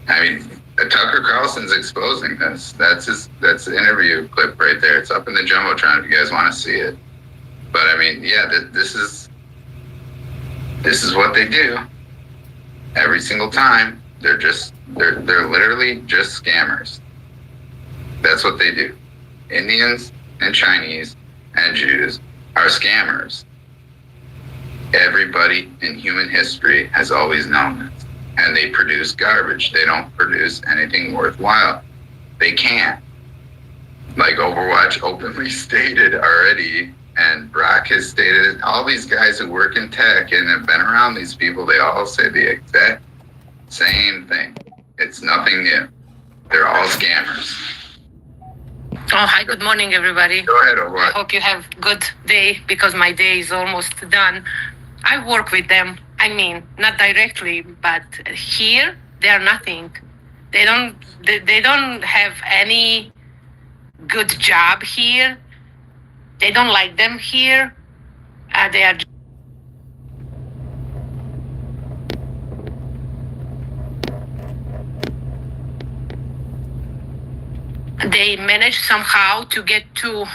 I mean, Tucker Carlson's exposing this. That's the interview clip right there. It's up in the Jumbotron if you guys want to see it. But I mean, yeah, this is what they do every single time. They're literally just scammers. That's what they do. Indians and Chinese and Jews are scammers. Everybody in human history has always known this. And they produce garbage. They don't produce anything worthwhile. They can't. Like Overwatch openly stated already, and Brock has stated, all these guys who work in tech and have been around these people, they all say the exact same thing. It's nothing new. They're all scammers. Oh, hi, good morning, everybody. Go ahead, Overwatch. I hope you have good day because my day is almost done. I work with them. I mean, not directly, but here they are nothing. They don't have any good job here. They don't like them here. They are. They managed somehow to get to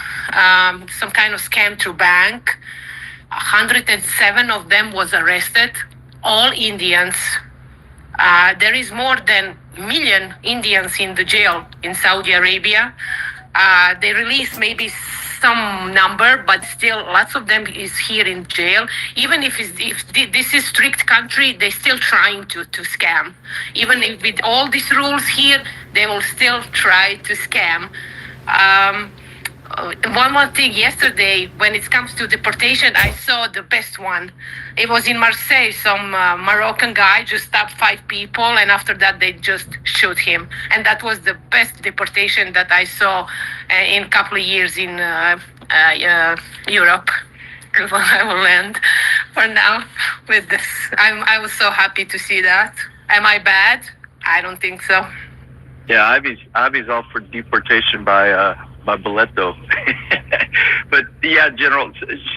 some kind of scam through bank. 107 of them was arrested, all Indians. There is more than a million Indians in the jail in Saudi Arabia. They release maybe some number, but still lots of them is here in jail. Even if this is strict country, they still trying to scam. Even if with all these rules here, they will still try to scam. One more thing, yesterday, when it comes to deportation, I saw the best one. It was in Marseille. Some Moroccan guy just stopped 5 people, and after that, they just shoot him. And that was the best deportation that I saw in a couple of years in Europe. I will end for now with this. I was so happy to see that. Am I bad? I don't think so. Yeah, Ivy's all for deportation by Boleto. But yeah, General,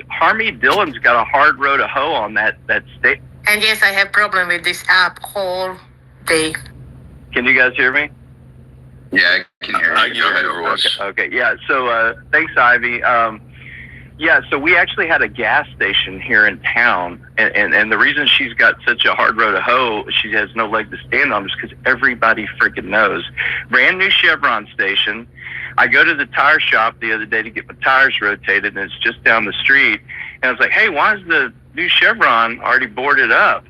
Harmy Dillon's got a hard row to hoe on that state. And yes, I have problem with this app whole day. Can you guys hear me? Yeah, I can hear you. I can hear you, Overwatch. Okay. Yeah. So thanks, Ivy. Yeah. So we actually had a gas station here in town, and the reason she's got such a hard row to hoe, she has no leg to stand on, is because everybody freaking knows. Brand new Chevron station. I go to the tire shop the other day to get my tires rotated, and it's just down the street. And I was like, "Hey, why is the new Chevron already boarded up?"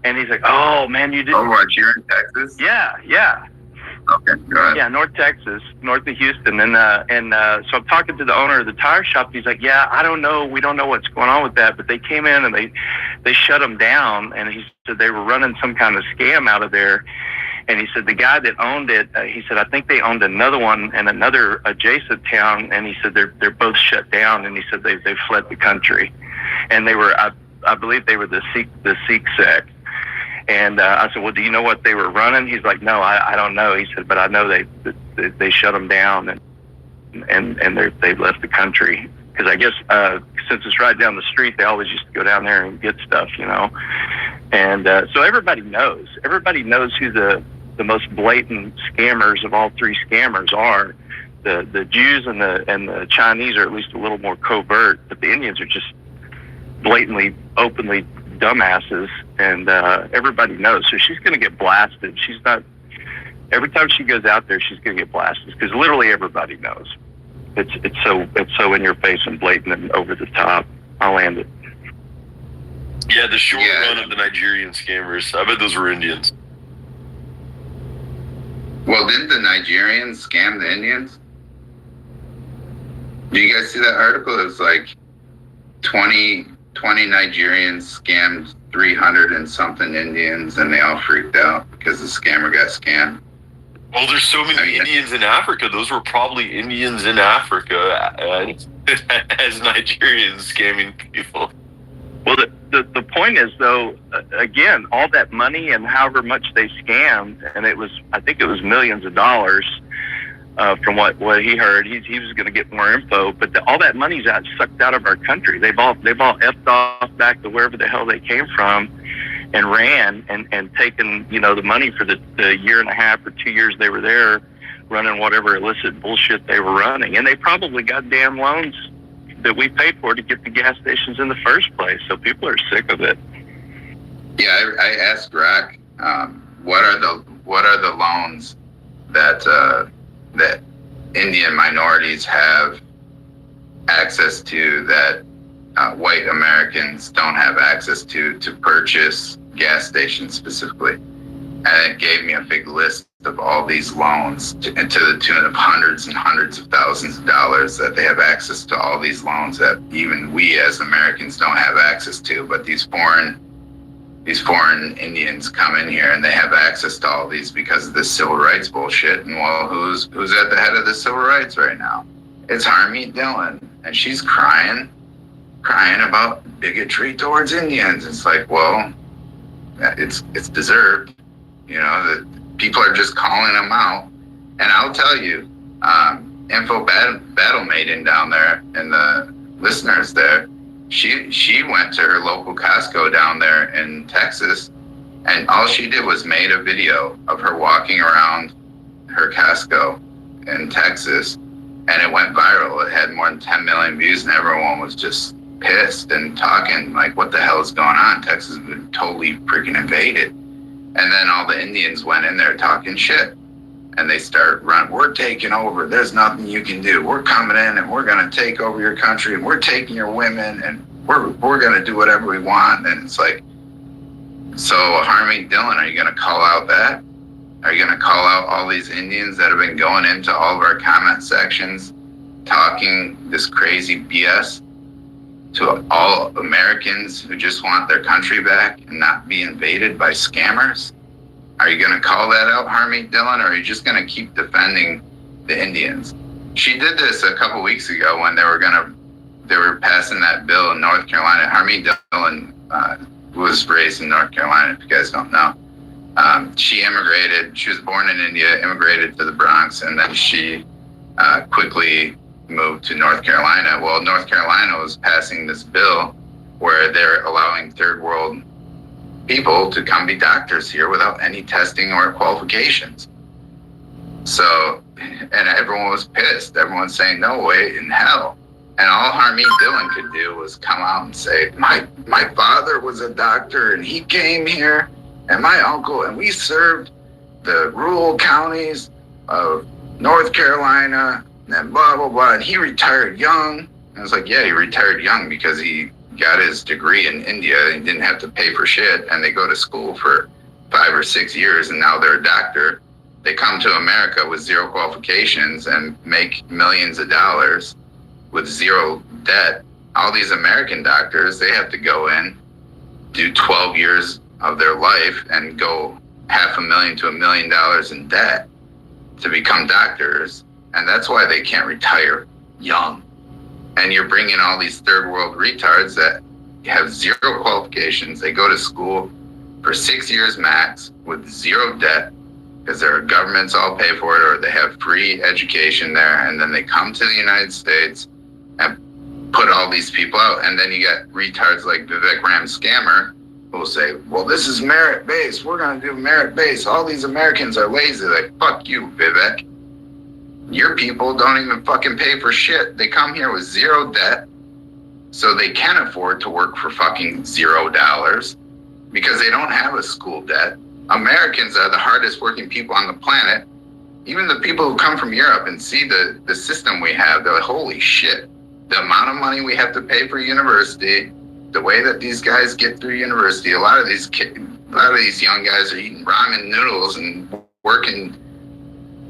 And he's like, "Oh man, you didn't." Overwatch, you're in Texas? Yeah. Okay, go ahead. Yeah, North Texas, north of Houston. And so I'm talking to the owner of the tire shop. He's like, "Yeah, I don't know. We don't know what's going on with that, but they came in and they shut them down." And he said they were running some kind of scam out of there. And he said the guy that owned it, he said, I think they owned another one in another adjacent town. And he said they're both shut down. And he said they fled the country. And they were, I believe they were the Sikh sect. And I said, well, do you know what they were running? He's like, no, I don't know. He said, but I know they shut them down and they left the country. Because I guess since it's right down the street, they always used to go down there and get stuff, you know. And so everybody knows. Everybody knows who the most blatant scammers of all 3 scammers are. The Jews and the Chinese are at least a little more covert, but the Indians are just blatantly, openly dumbasses, and everybody knows. So she's going to get blasted. She's not. Every time she goes out there, she's going to get blasted because literally everybody knows. It's so in your face and blatant and over the top. I'll land it. Yeah, the short run of the Nigerian scammers. I bet those were Indians. Well, didn't the Nigerians scam the Indians? Do you guys see that article? It was like 20 Nigerians scammed 300 and something Indians, and they all freaked out because the scammer got scammed. Well, there's so many Indians in Africa. Those were probably Indians in Africa as Nigerians scamming people. Well, the point is, though, again, all that money and however much they scammed, and I think it was millions of dollars from what he heard. He was going to get more info, but all that money's sucked out of our country. They've all effed off back to wherever the hell they came from and ran and taken, the money for the year and a half or 2 years they were there running whatever illicit bullshit they were running. And they probably got damn loans that we paid for to get the gas stations in the first place. So people are sick of it. Yeah, I asked Rock, what are the loans that Indian minorities have access to that white Americans don't have access to purchase gas stations specifically? And it gave me a big list of all these loans to the tune of hundreds and hundreds of thousands of dollars that they have access to all these loans that even we as Americans don't have access to. But these foreign Indians come in here and they have access to all these because of this civil rights bullshit. And well, who's at the head of the civil rights right now? It's Harmy Dillon, and she's crying. crying about bigotry towards Indians. It's like, well, it's deserved. You know, that people are just calling them out. And I'll tell you, Info Battle Maiden down there and the listeners there, she went to her local Costco down there in Texas, and all she did was made a video of her walking around her Costco in Texas, and it went viral. It had more than 10 million views, and everyone was just pissed and talking like, what the hell is going on? Texas has been totally freaking invaded. And then all the Indians went in there talking shit. And they start running, we're taking over. There's nothing you can do. We're coming in and we're going to take over your country and we're taking your women and we're going to do whatever we want. And it's like, so Harmony Dillon, are you going to call out that? Are you going to call out all these Indians that have been going into all of our comment sections, talking this crazy BS to all Americans who just want their country back and not be invaded by scammers? Are you going to call that out, Harmony Dillon, or are you just going to keep defending the Indians? She did this a couple weeks ago when they were passing that bill in North Carolina. Harmony Dillon was raised in North Carolina, if you guys don't know. She immigrated. She was born in India, immigrated to the Bronx, and then she quickly moved to North Carolina. Well, North Carolina was passing this bill where they're allowing third world people to come be doctors here without any testing or qualifications. So, and everyone was pissed. Everyone's saying, no way in hell. And all Harmony Dillon could do was come out and say, my father was a doctor and he came here, and my uncle, and we served the rural counties of North Carolina, and blah, blah, blah. And he retired young. And I was like, yeah, he retired young because he got his degree in India and didn't have to pay for shit, and they go to school for 5 or 6 years and now they're a doctor. They come to America with zero qualifications and make millions of dollars with zero debt. All these American doctors, they have to go in, do 12 years of their life and go $500,000 to $1 million in debt to become doctors, and that's why they can't retire young. And you're bringing all these third world retards that have zero qualifications. They go to school for 6 years max with zero debt because their governments all pay for it, or they have free education there. And then they come to the United States and put all these people out. And then you got retards like Vivek Ram Scammer who will say, well, this is merit based. We're going to do merit based. All these Americans are lazy. Like, fuck you, Vivek. Your people don't even fucking pay for shit. They come here with zero debt, so they can afford to work for fucking $0 because they don't have a school debt. Americans are the hardest working people on the planet. Even the people who come from Europe and see the system we have, they're like, holy shit. The amount of money we have to pay for university, the way that these guys get through university, a lot of these young guys are eating ramen noodles and working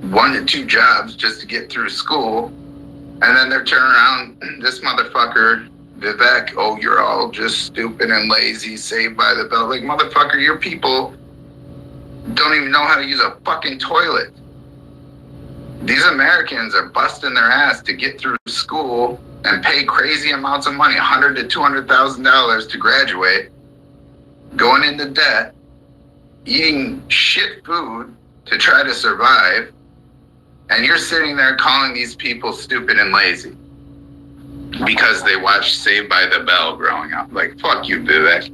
1 to 2 jobs just to get through school. And then they're turning around, this motherfucker, Vivek, oh, you're all just stupid and lazy, saved by the bell. Like, motherfucker, your people don't even know how to use a fucking toilet. These Americans are busting their ass to get through school and pay crazy amounts of money, $100,000 to $200,000 to graduate, going into debt, eating shit food to try to survive. And you're sitting there calling these people stupid and lazy because they watched Saved by the Bell growing up. Like, fuck you, Vivek.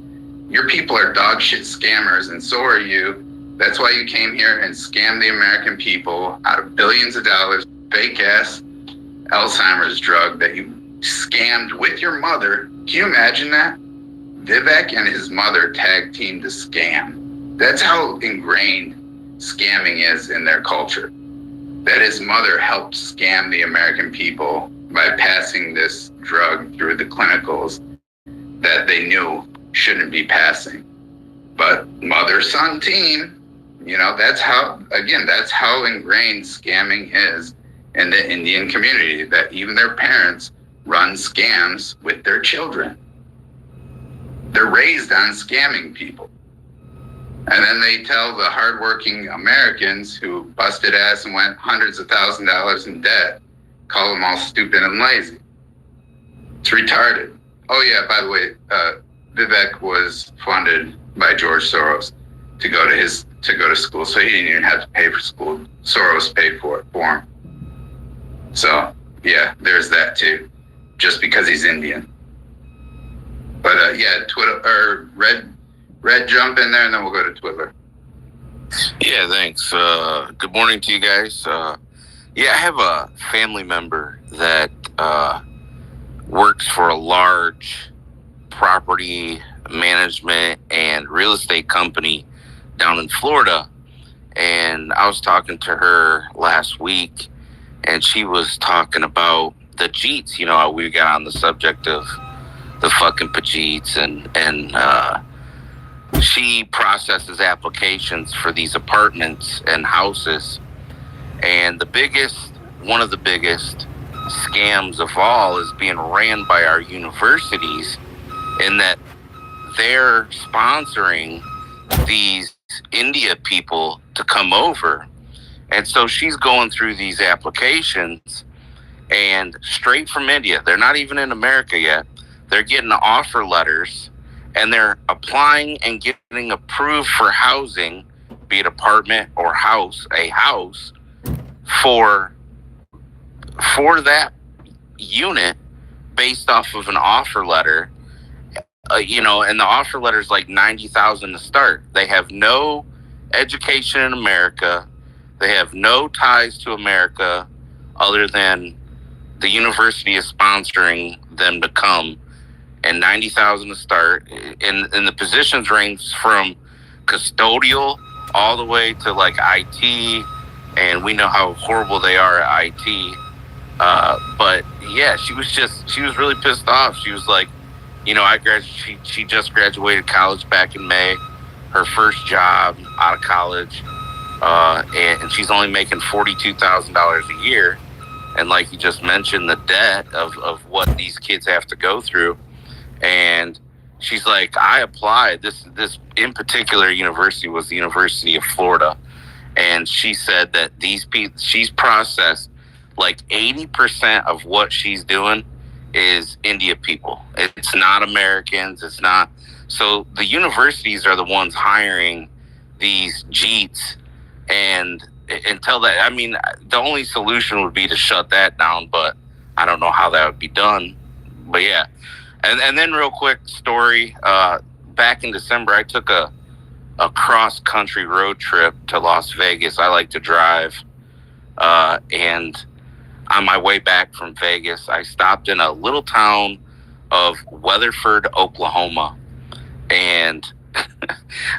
Your people are dog shit scammers, and so are you. That's why you came here and scammed the American people out of billions of dollars, fake ass Alzheimer's drug that you scammed with your mother. Can you imagine that? Vivek and his mother tag teamed to scam. That's how ingrained scamming is in their culture. That his mother helped scam the American people by passing this drug through the clinicals that they knew shouldn't be passing. But mother-son team, you know, that's how ingrained scamming is in the Indian community, that even their parents run scams with their children. They're raised on scamming people. And then they tell the hardworking Americans who busted ass and went hundreds of thousands of dollars in debt, call them all stupid and lazy. It's retarded. Oh yeah, by the way, Vivek was funded by George Soros to go to school, so he didn't even have to pay for school. Soros paid for it for him. So yeah, there's that too, just because he's Indian. But yeah, Twitter or Red, jump in there, and then we'll go to Twitter. Yeah, thanks. Good morning to you guys. Yeah, I have a family member that works for a large property management and real estate company down in Florida. And I was talking to her last week, and she was talking about the Jeets. You know, we got on the subject of the fucking Pajeets, and she processes applications for these apartments and houses. And one of the biggest scams of all is being ran by our universities, in that they're sponsoring these India people to come over. And so she's going through these applications, and straight from India, they're not even in America yet, they're getting offer letters, and they're applying and getting approved for housing, be it apartment or a house for that unit based off of an offer letter. And the offer letter is like $90,000 to start. They have no education in America. They have no ties to America other than the university is sponsoring them to come, and $90,000 to start. And the positions range from custodial all the way to like IT, and we know how horrible they are at IT. But yeah, she was really pissed off. She was like, she just graduated college back in May, her first job out of college, and she's only making $42,000 a year. And like you just mentioned, the debt of what these kids have to go through. And she's like, I applied. This in particular university was the University of Florida. And she said that these people, she's processed like 80% of what she's doing is India people. It's not Americans. It's not. So the universities are the ones hiring these Jeets. And until that, I mean, the only solution would be to shut that down, but I don't know how that would be done. But yeah. And then real quick story, back in December, I took a cross-country road trip to Las Vegas. I like to drive. And on my way back from Vegas, I stopped in a little town of Weatherford, Oklahoma. And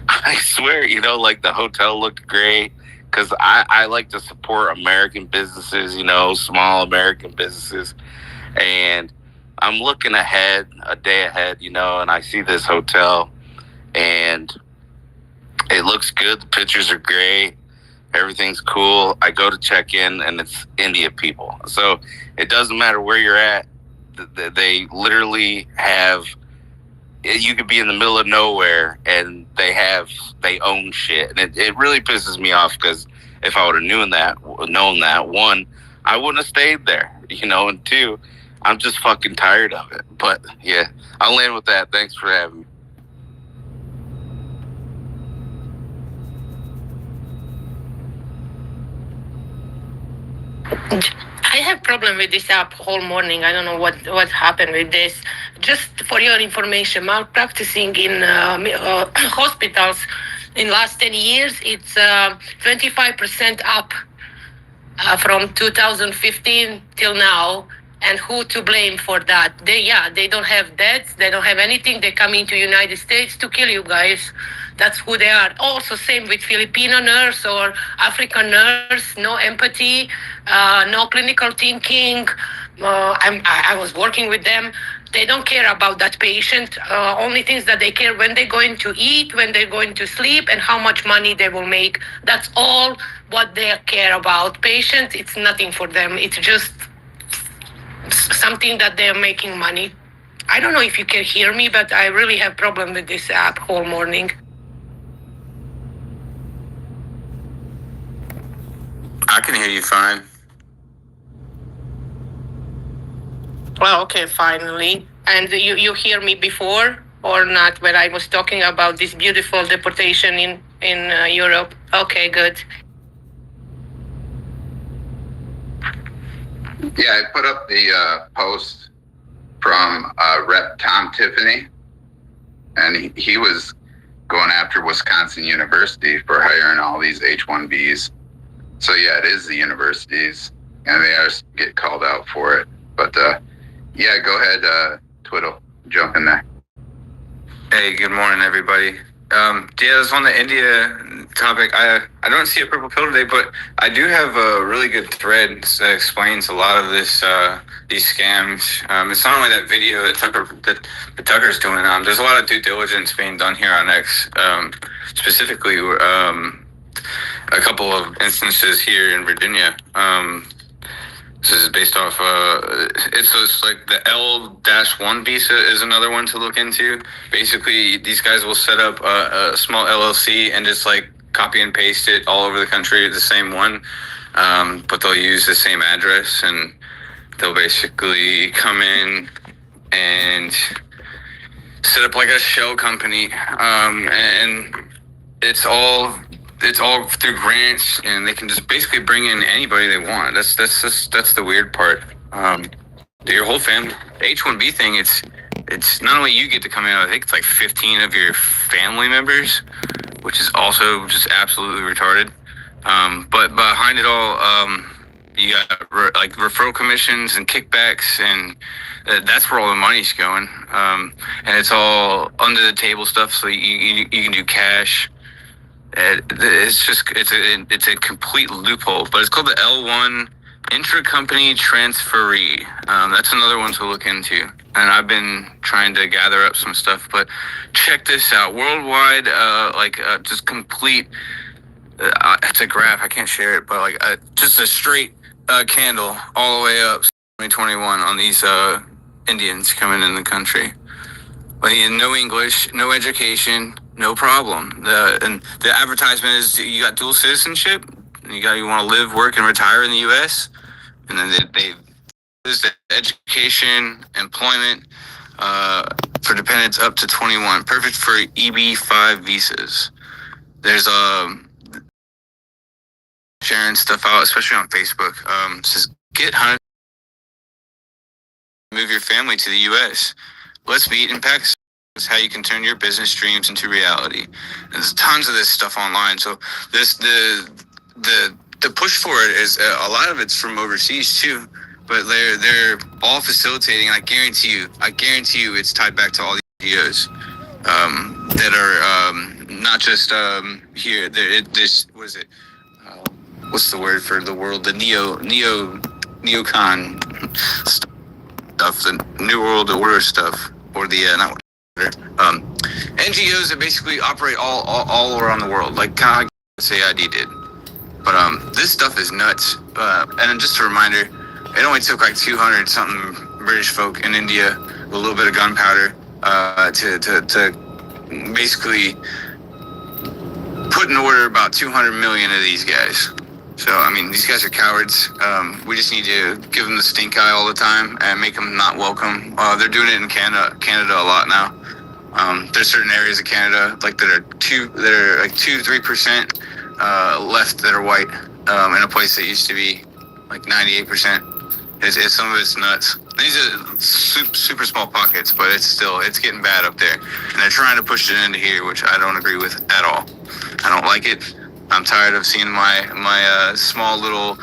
I swear, like the hotel looked great, because I like to support American businesses, small American businesses. And I'm looking ahead, a day ahead, and I see this hotel, and it looks good. The pictures are great. Everything's cool. I go to check in, and it's India people. So it doesn't matter where you're at. They literally have, you could be in the middle of nowhere, and they own shit. And it really pisses me off, because if I would have known that, one, I wouldn't have stayed there, and two, I'm just fucking tired of it. But yeah, I'll land with that. Thanks for having me. I have problem with this app whole morning. I don't know what happened with this. Just for your information, malpracticing in hospitals in last 10 years, it's 25% up from 2015 till now. And who to blame for that? They don't have debts. They don't have anything. They come into United States to kill you guys. That's who they are. Also, same with Filipino nurse or African nurse. No empathy, no clinical thinking. I was working with them. They don't care about that patient. Only things that they care when they're going to eat, when they're going to sleep, and how much money they will make. That's all what they care about. Patient, it's nothing for them. It's just something that they're making money. I don't know if you can hear me, but I really have problem with this app whole morning. I can hear you fine. Well, okay, finally. And you hear me before or not when I was talking about this beautiful deportation in Europe? Okay, good. Yeah, I put up the post from Rep. Tom Tiffany, and he was going after Wisconsin University for hiring all these H-1Bs. So yeah, it is the universities, and they are get called out for it. But yeah, go ahead, Twiddle, jump in there. Hey, good morning, everybody. Yeah, this on the India topic. I don't see a purple pill today, but I do have a really good thread that explains a lot of this these scams. It's not only that video that Tucker's doing. There's a lot of due diligence being done here on X. Specifically, a couple of instances here in Virginia. This is based off, it's like the L-1 visa is another one to look into. Basically, these guys will set up a small LLC and just like copy and paste it all over the country, the same one, but they'll use the same address, and they'll basically come in and set up like a shell company, and it's all through grants, and they can just basically bring in anybody they want. That's the weird part. Your whole family, the H-1B thing, it's not only you get to come in, I think it's like 15 of your family members, which is also just absolutely retarded. But behind it all, you got like referral commissions and kickbacks, and that's where all the money's going. And it's all under the table stuff, so you can do cash. It's a complete loophole, but it's called the L1 intra-company transferee. That's another one to look into, and I've been trying to gather up some stuff, but check this out. Worldwide, just complete, it's a graph, I can't share it, but just a straight candle all the way up 2021 on these Indians coming in the country. No English, no education, no problem. And the advertisement is you got dual citizenship, you want to live, work, and retire in the U.S. And then there's the education, employment for dependents up to 21, perfect for EB-5 visas. There's sharing stuff out, especially on Facebook. Says get hunted, move your family to the U.S. Let's meet in Pakistan. This is how you can turn your business dreams into reality. There's tons of this stuff online. So the push for it is a lot of it's from overseas too, but they're all facilitating. I guarantee you, it's tied back to all these NGOs that are not just here. What is it? What's the word for the world? The neocon stuff, the New World Order stuff, or the not NGOs that basically operate all around the world, like kind of like CID did. But this stuff is nuts. And just a reminder, it only took like 200 something British folk in India with a little bit of gunpowder to basically put in order about 200 million of these guys. So, I mean, these guys are cowards. We just need to give them the stink eye all the time and make them not welcome. They're doing it in Canada a lot now. There's certain areas of Canada that are 2-3% left that are white in a place that used to be like 98%. Some of it's nuts. These are super small pockets, but it's getting bad up there, and they're trying to push it into here, which I don't agree with at all. I don't like it. I'm tired of seeing my small little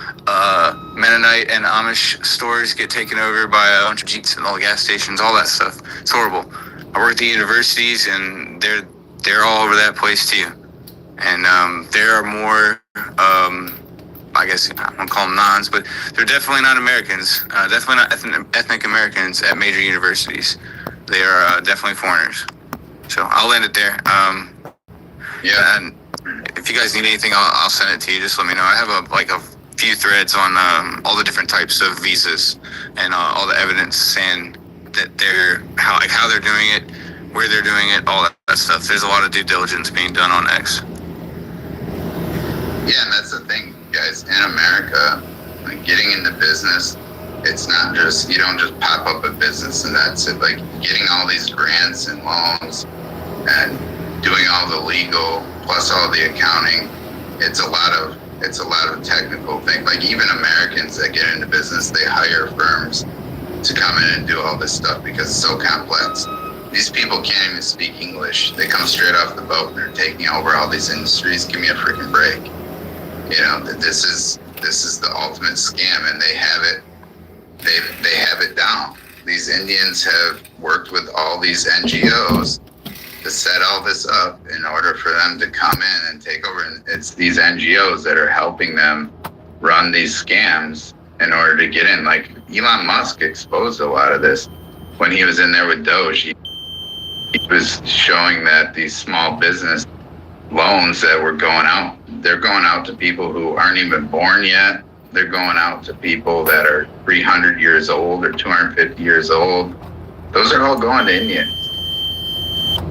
Mennonite and Amish stores get taken over by a bunch of Jeeps and all the gas stations, all that stuff. It's horrible. I work at the universities, and they're all over that place too. And there are more, I guess I don't call them nons, but they're definitely not Americans. Definitely not ethnic Americans at major universities. They are definitely foreigners. So I'll end it there. Yeah, and if you guys need anything, I'll send it to you. Just let me know. I have a few threads on all the different types of visas and all the evidence saying that how they're doing it, where they're doing it, all that stuff. There's a lot of due diligence being done on X. Yeah, and that's the thing, guys. In America, like getting into business, It's not just, you don't just pop up a business and that's it. Like getting all these grants and loans and doing all the legal plus all the accounting, it's a lot of technical things. Like even Americans that get into business, they hire firms to come in and do all this stuff because it's so complex. These people can't even speak English. They come straight off the boat and they're taking over all these industries. Give me a freaking break. You know, this is the ultimate scam, and they have it. They have it down. These Indians have worked with all these NGOs to set all this up in order for them to come in and take over. And it's these NGOs that are helping them run these scams in order to get in. Like Elon Musk exposed a lot of this when he was in there with Doge. He was showing that these small business loans that were going out, they're going out to people who aren't even born yet. They're going out to people that are 300 years old or 250 years old. Those are all going to Indians.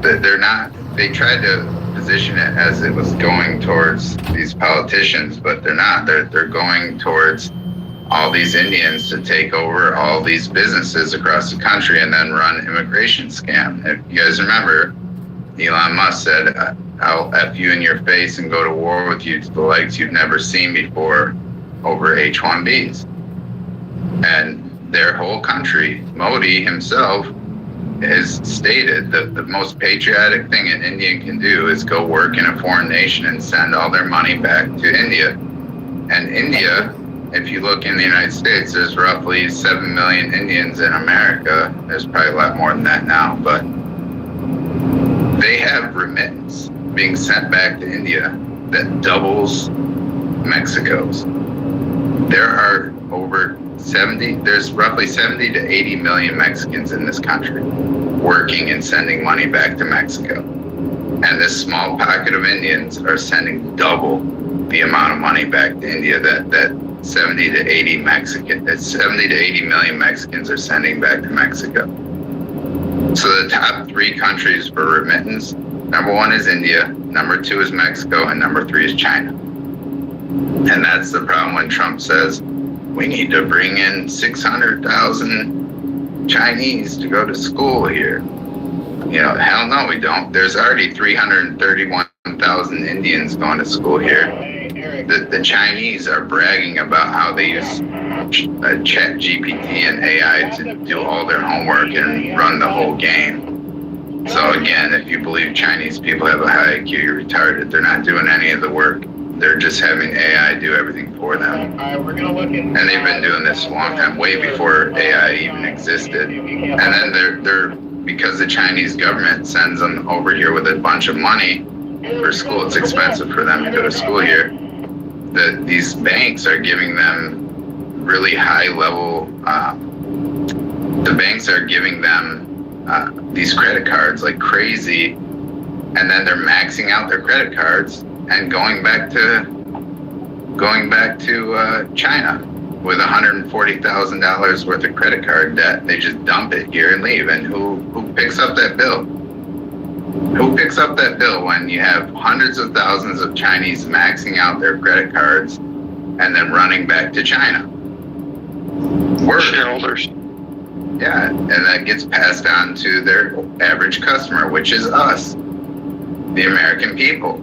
They're not, they tried to position it as it was going towards these politicians, but they're not. They're going towards all these Indians to take over all these businesses across the country and then run immigration scam. If you guys remember, Elon Musk said, I'll F you in your face and go to war with you to the legs you've never seen before over H-1Bs. And their whole country, Modi himself, has stated that the most patriotic thing an Indian can do is go work in a foreign nation and send all their money back to India. And India, if you look in the United States, there's roughly 7 million Indians in America. There's probably a lot more than that now, but they have remittance being sent back to India that doubles Mexico's. There are there's roughly 70 to 80 million Mexicans in this country working and sending money back to Mexico. And this small pocket of Indians are sending double the amount of money back to India that 70 to 80 million Mexicans are sending back to Mexico. So the top 3 countries for remittance, number 1 is India, number 2 is Mexico, and number 3 is China. And that's the problem when Trump says we need to bring in 600,000 Chinese to go to school here. You know, hell no, we don't. There's already 331,000 Indians going to school here. The Chinese are bragging about how they use Chat GPT and AI to do all their homework and run the whole game. So again, if you believe Chinese people have a high IQ, you're retarded. They're not doing any of the work. They're just having AI do everything for them. And they've been doing this a long time, way before AI even existed. And then they're because the Chinese government sends them over here with a bunch of money for school. It's expensive for them to go to school here. These banks are giving them really high level, the banks are giving them these credit cards like crazy, and then they're maxing out their credit cards and going back to China with $140,000 worth of credit card debt. They just dump it here and leave. And who picks up that bill? Who picks up that bill when you have hundreds of thousands of Chinese maxing out their credit cards and then running back to China? Shareholders. Yeah, and that gets passed on to their average customer, which is us, the American people.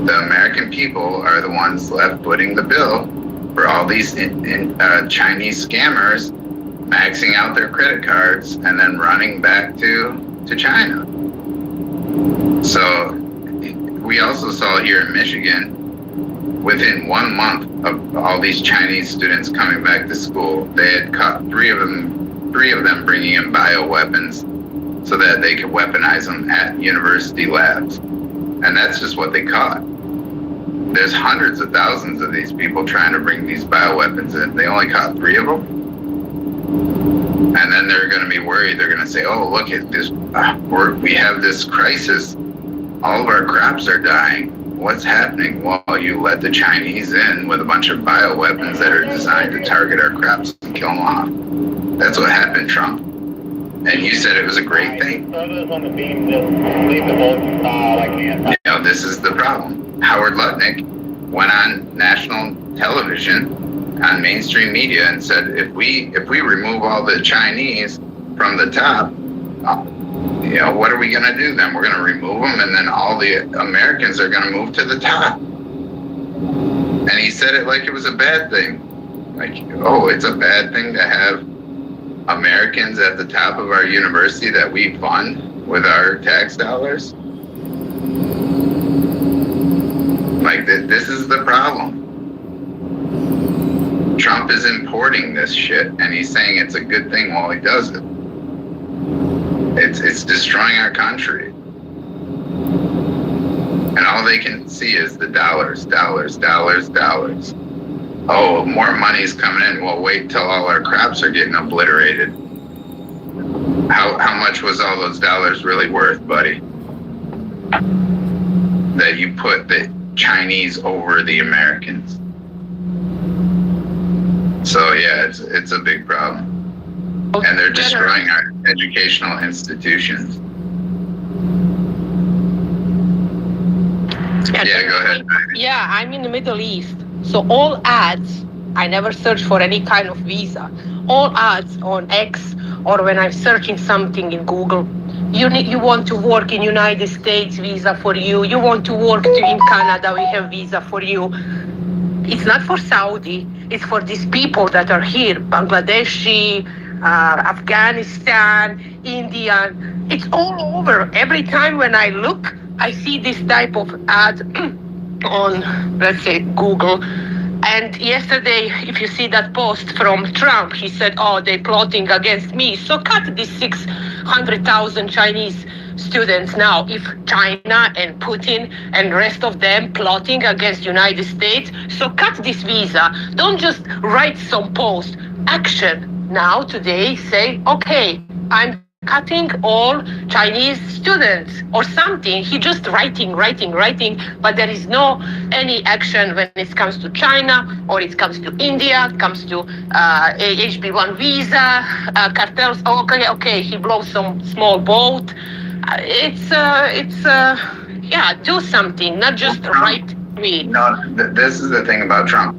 The American people are the ones left footing the bill for all these Chinese scammers maxing out their credit cards and then running back to China. So we also saw here in Michigan, within 1 month of all these Chinese students coming back to school, they had caught three of them bringing in bioweapons so that they could weaponize them at university labs. And that's just what they caught. There's hundreds of thousands of these people trying to bring these bioweapons in. They only caught 3 of them. And then they're going to be worried. They're going to say, oh, look at this. We have this crisis. All of our crops are dying. What's happening? Well, you let the Chinese in with a bunch of bioweapons that are designed to target our crops and kill them off. That's what happened, Trump. And you said it was a great thing. You know, this is the problem. Howard Lutnick went on national television on mainstream media and said, if we remove all the Chinese from the top, what are we going to do then? We're going to remove them, and then all the Americans are going to move to the top. And he said it like it was a bad thing. Like, oh, it's a bad thing to have Americans at the top of our university that we fund with our tax dollars. Like, this is the problem. Trump is importing this shit, and he's saying it's a good thing while he does it. It's destroying our country. And all they can see is the dollars. Oh, more money's coming in. Well, wait till all our crops are getting obliterated. How much was all those dollars really worth, buddy? That you put the Chinese over the Americans. So yeah, it's a big problem. And they're destroying our educational institutions. Yeah, go ahead. Yeah, I'm in the Middle East. So all ads, I never search for any kind of visa. All ads on X or when I'm searching something in Google, you want to work in United States, visa for you. You want to work in Canada, we have visa for you. It's not for Saudi, it's for these people that are here, Bangladeshi, Afghanistan, India. It's all over. Every time when I look, I see this type of ad on, let's say, Google. And yesterday, if you see that post from Trump, he said, oh, they're plotting against me. So cut these 600,000 Chinese students now. If China and Putin and rest of them plotting against United States, so cut this visa. Don't just write some post. Action. Now, today, say, okay, I'm cutting all Chinese students or something. He just writing, but there is no any action when it comes to China or it comes to India, it comes to HB1 visa, cartels. Okay, he blows some small boat. Do something, not just write me. No, this is the thing about Trump.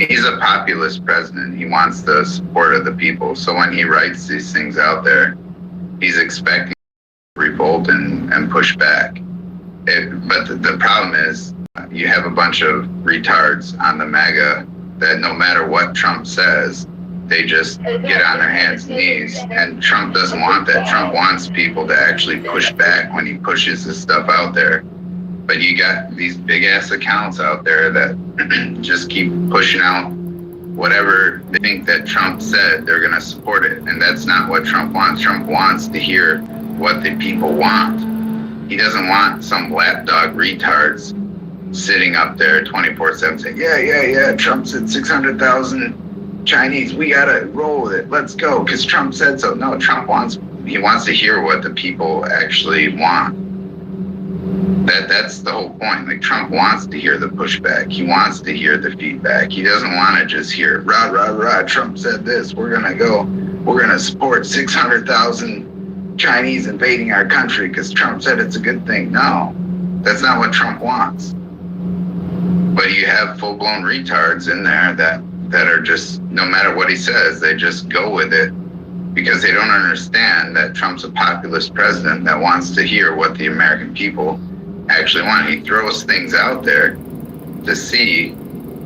He's a populist president. He wants the support of the people. So when he writes these things out there, he's expecting revolt and push back. But the problem is you have a bunch of retards on the MAGA that no matter what Trump says, they just get on their hands and knees. And Trump doesn't want that. Trump wants people to actually push back when he pushes his stuff out there. But you got these big ass accounts out there that just keep pushing out whatever they think that Trump said, they're going to support it. And that's not what Trump wants. Trump wants to hear what the people want. He doesn't want some lapdog retards sitting up there 24/7 saying, yeah, Trump said 600,000 Chinese, we got to roll with it. Let's go. Because Trump said so. No, Trump wants to hear what the people actually want. That's the whole point. Like, Trump wants to hear the pushback. He wants to hear the feedback. He doesn't want to just hear, rah, rah, rah, Trump said this, we're going to support 600,000 Chinese invading our country because Trump said it's a good thing. No, that's not what Trump wants. But you have full-blown retards in there that are just, no matter what he says, they just go with it because they don't understand that Trump's a populist president that wants to hear what the American people actually want. He throws things out there to see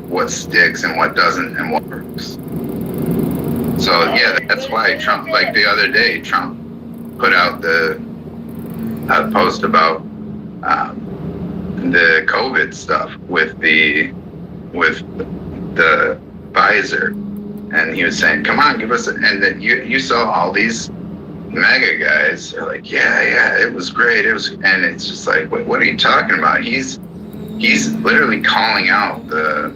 what sticks and what doesn't and what works. So yeah, that's why Trump, like the other day, Trump put out the post about the COVID stuff with the Pfizer, and he was saying, "Come on, give us," and then you saw all these MAGA guys are like, yeah, it was great. And it's just like, what are you talking about? He's literally calling out the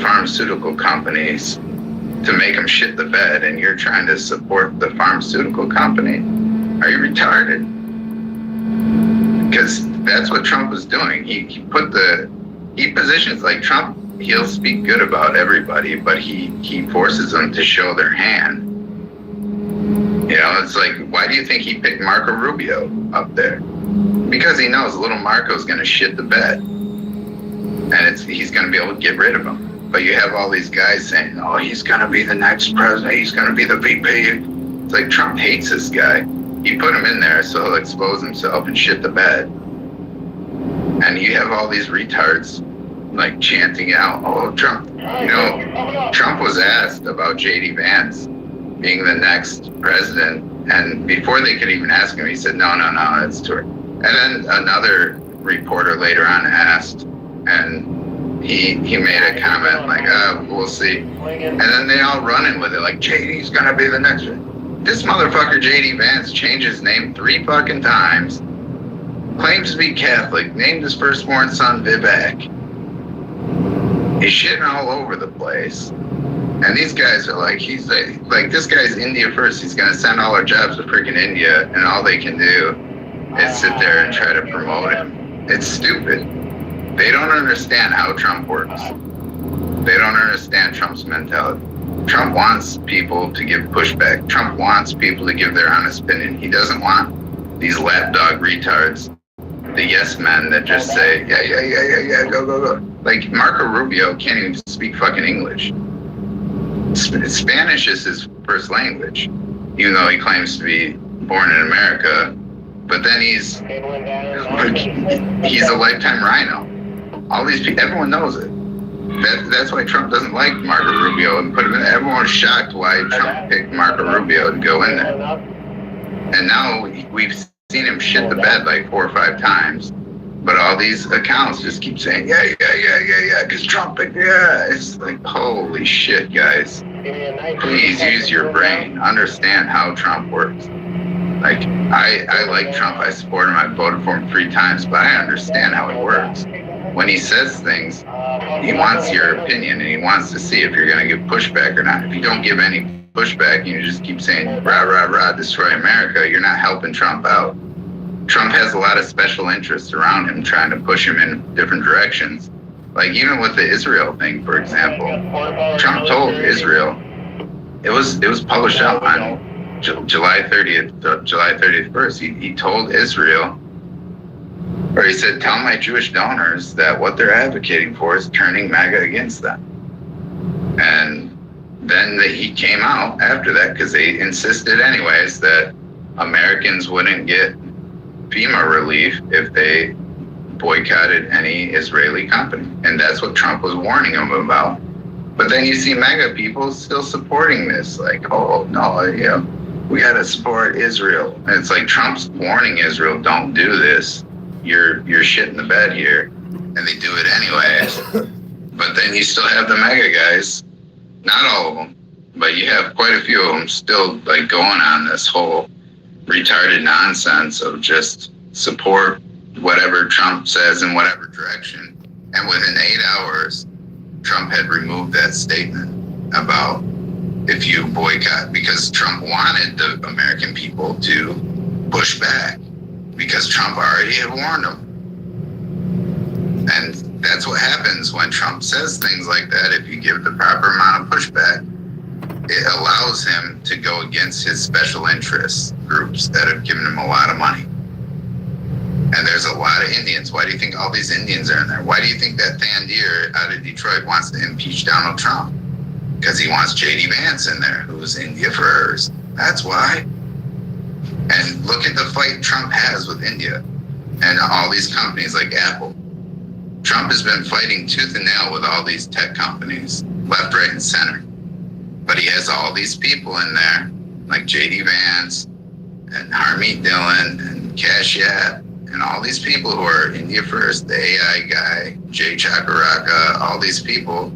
pharmaceutical companies to make them shit the bed, and you're trying to support the pharmaceutical company. Are you retarded? Because that's what Trump was doing. He positions like Trump. He'll speak good about everybody, but he forces them to show their hand. You know, it's like, why do you think he picked Marco Rubio up there? Because he knows little Marco's going to shit the bed, and he's going to be able to get rid of him. But you have all these guys saying, oh, he's going to be the next president. He's going to be the VP. It's like Trump hates this guy. He put him in there so he'll expose himself and shit the bed. And you have all these retards like chanting out, oh, Trump. You know, Trump was asked about J.D. Vance being the next president. And before they could even ask him, he said, no, it's too early. And then another reporter later on asked, and he made a comment like, we'll see. And then they all running with it like, JD's gonna be the next one. This motherfucker JD Vance changed his name 3 fucking times, claims to be Catholic, named his firstborn son Vivek. He's shitting all over the place. And these guys are like, he's like this guy's India first. He's gonna send all our jobs to freaking India, and all they can do is sit there and try to promote him. It's stupid. They don't understand how Trump works. They don't understand Trump's mentality. Trump wants people to give pushback. Trump wants people to give their honest opinion. He doesn't want these lapdog retards, the yes men that just say, yeah, go. Like Marco Rubio can't even speak fucking English. Spanish is his first language, even though he claims to be born in America. But then he's a lifetime rhino. All these people, everyone knows it. That's why Trump doesn't like Marco Rubio and put him in. Everyone's shocked why Trump picked Marco Rubio to go in there. And now we've seen him shit the bed like 4 or 5 times. But all these accounts just keep saying, yeah, because Trump, yeah. It's like, holy shit, guys. Please use your brain. Understand how Trump works. Like, I like Trump. I support him. I voted for him 3 times, but I understand how it works. When he says things, he wants your opinion, and he wants to see if you're going to give pushback or not. If you don't give any pushback, and you just keep saying, rah, destroy America, you're not helping Trump out. Trump has a lot of special interests around him trying to push him in different directions. Like even with the Israel thing, for example, Trump told Israel, it was published out on July 30th first. He told Israel, or he said, tell my Jewish donors that what they're advocating for is turning MAGA against them. And then he came out after that because they insisted anyways that Americans wouldn't get FEMA relief if they boycotted any Israeli company. And that's what Trump was warning them about. But then you see MAGA people still supporting this. Like, oh, no, we got to support Israel. And it's like Trump's warning Israel, don't do this. You're shit in the bed here. And they do it anyways. But then you still have the MAGA guys. Not all of them, but you have quite a few of them still like going on this whole retarded nonsense of just support whatever Trump says in whatever direction. And within 8 hours, Trump had removed that statement about if you boycott, because Trump wanted the American people to push back because Trump already had warned them. And that's what happens when Trump says things like that. If you give the proper amount of pushback, it allows him to go against his special interest groups that have given him a lot of money. And there's a lot of Indians. Why do you think all these Indians are in there? Why do you think that Thandier out of Detroit wants to impeach Donald Trump? Because he wants J.D. Vance in there, who's India first. That's why. And look at the fight Trump has with India and all these companies like Apple. Trump has been fighting tooth and nail with all these tech companies, left, right, and center. But he has all these people in there, like J.D. Vance and Harmeet Dillon and Kashyap and all these people who are India first, the AI guy, Jay Chakaraka, all these people.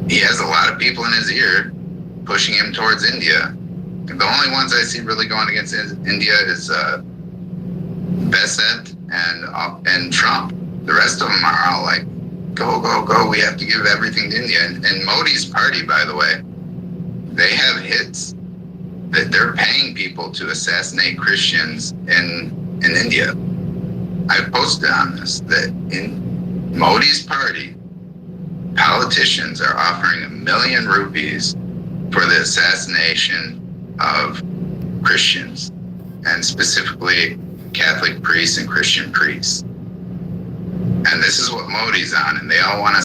He has a lot of people in his ear pushing him towards India. The only ones I see really going against India is Beset and Trump. The rest of them are all like, go, we have to give everything to India. And Modi's party, by the way, they have hits that they're paying people to assassinate Christians in India. I've posted on this that in Modi's party, politicians are offering $1 million rupees for the assassination of Christians, and specifically Catholic priests and Christian priests. And this is what Modi's on, and they all want to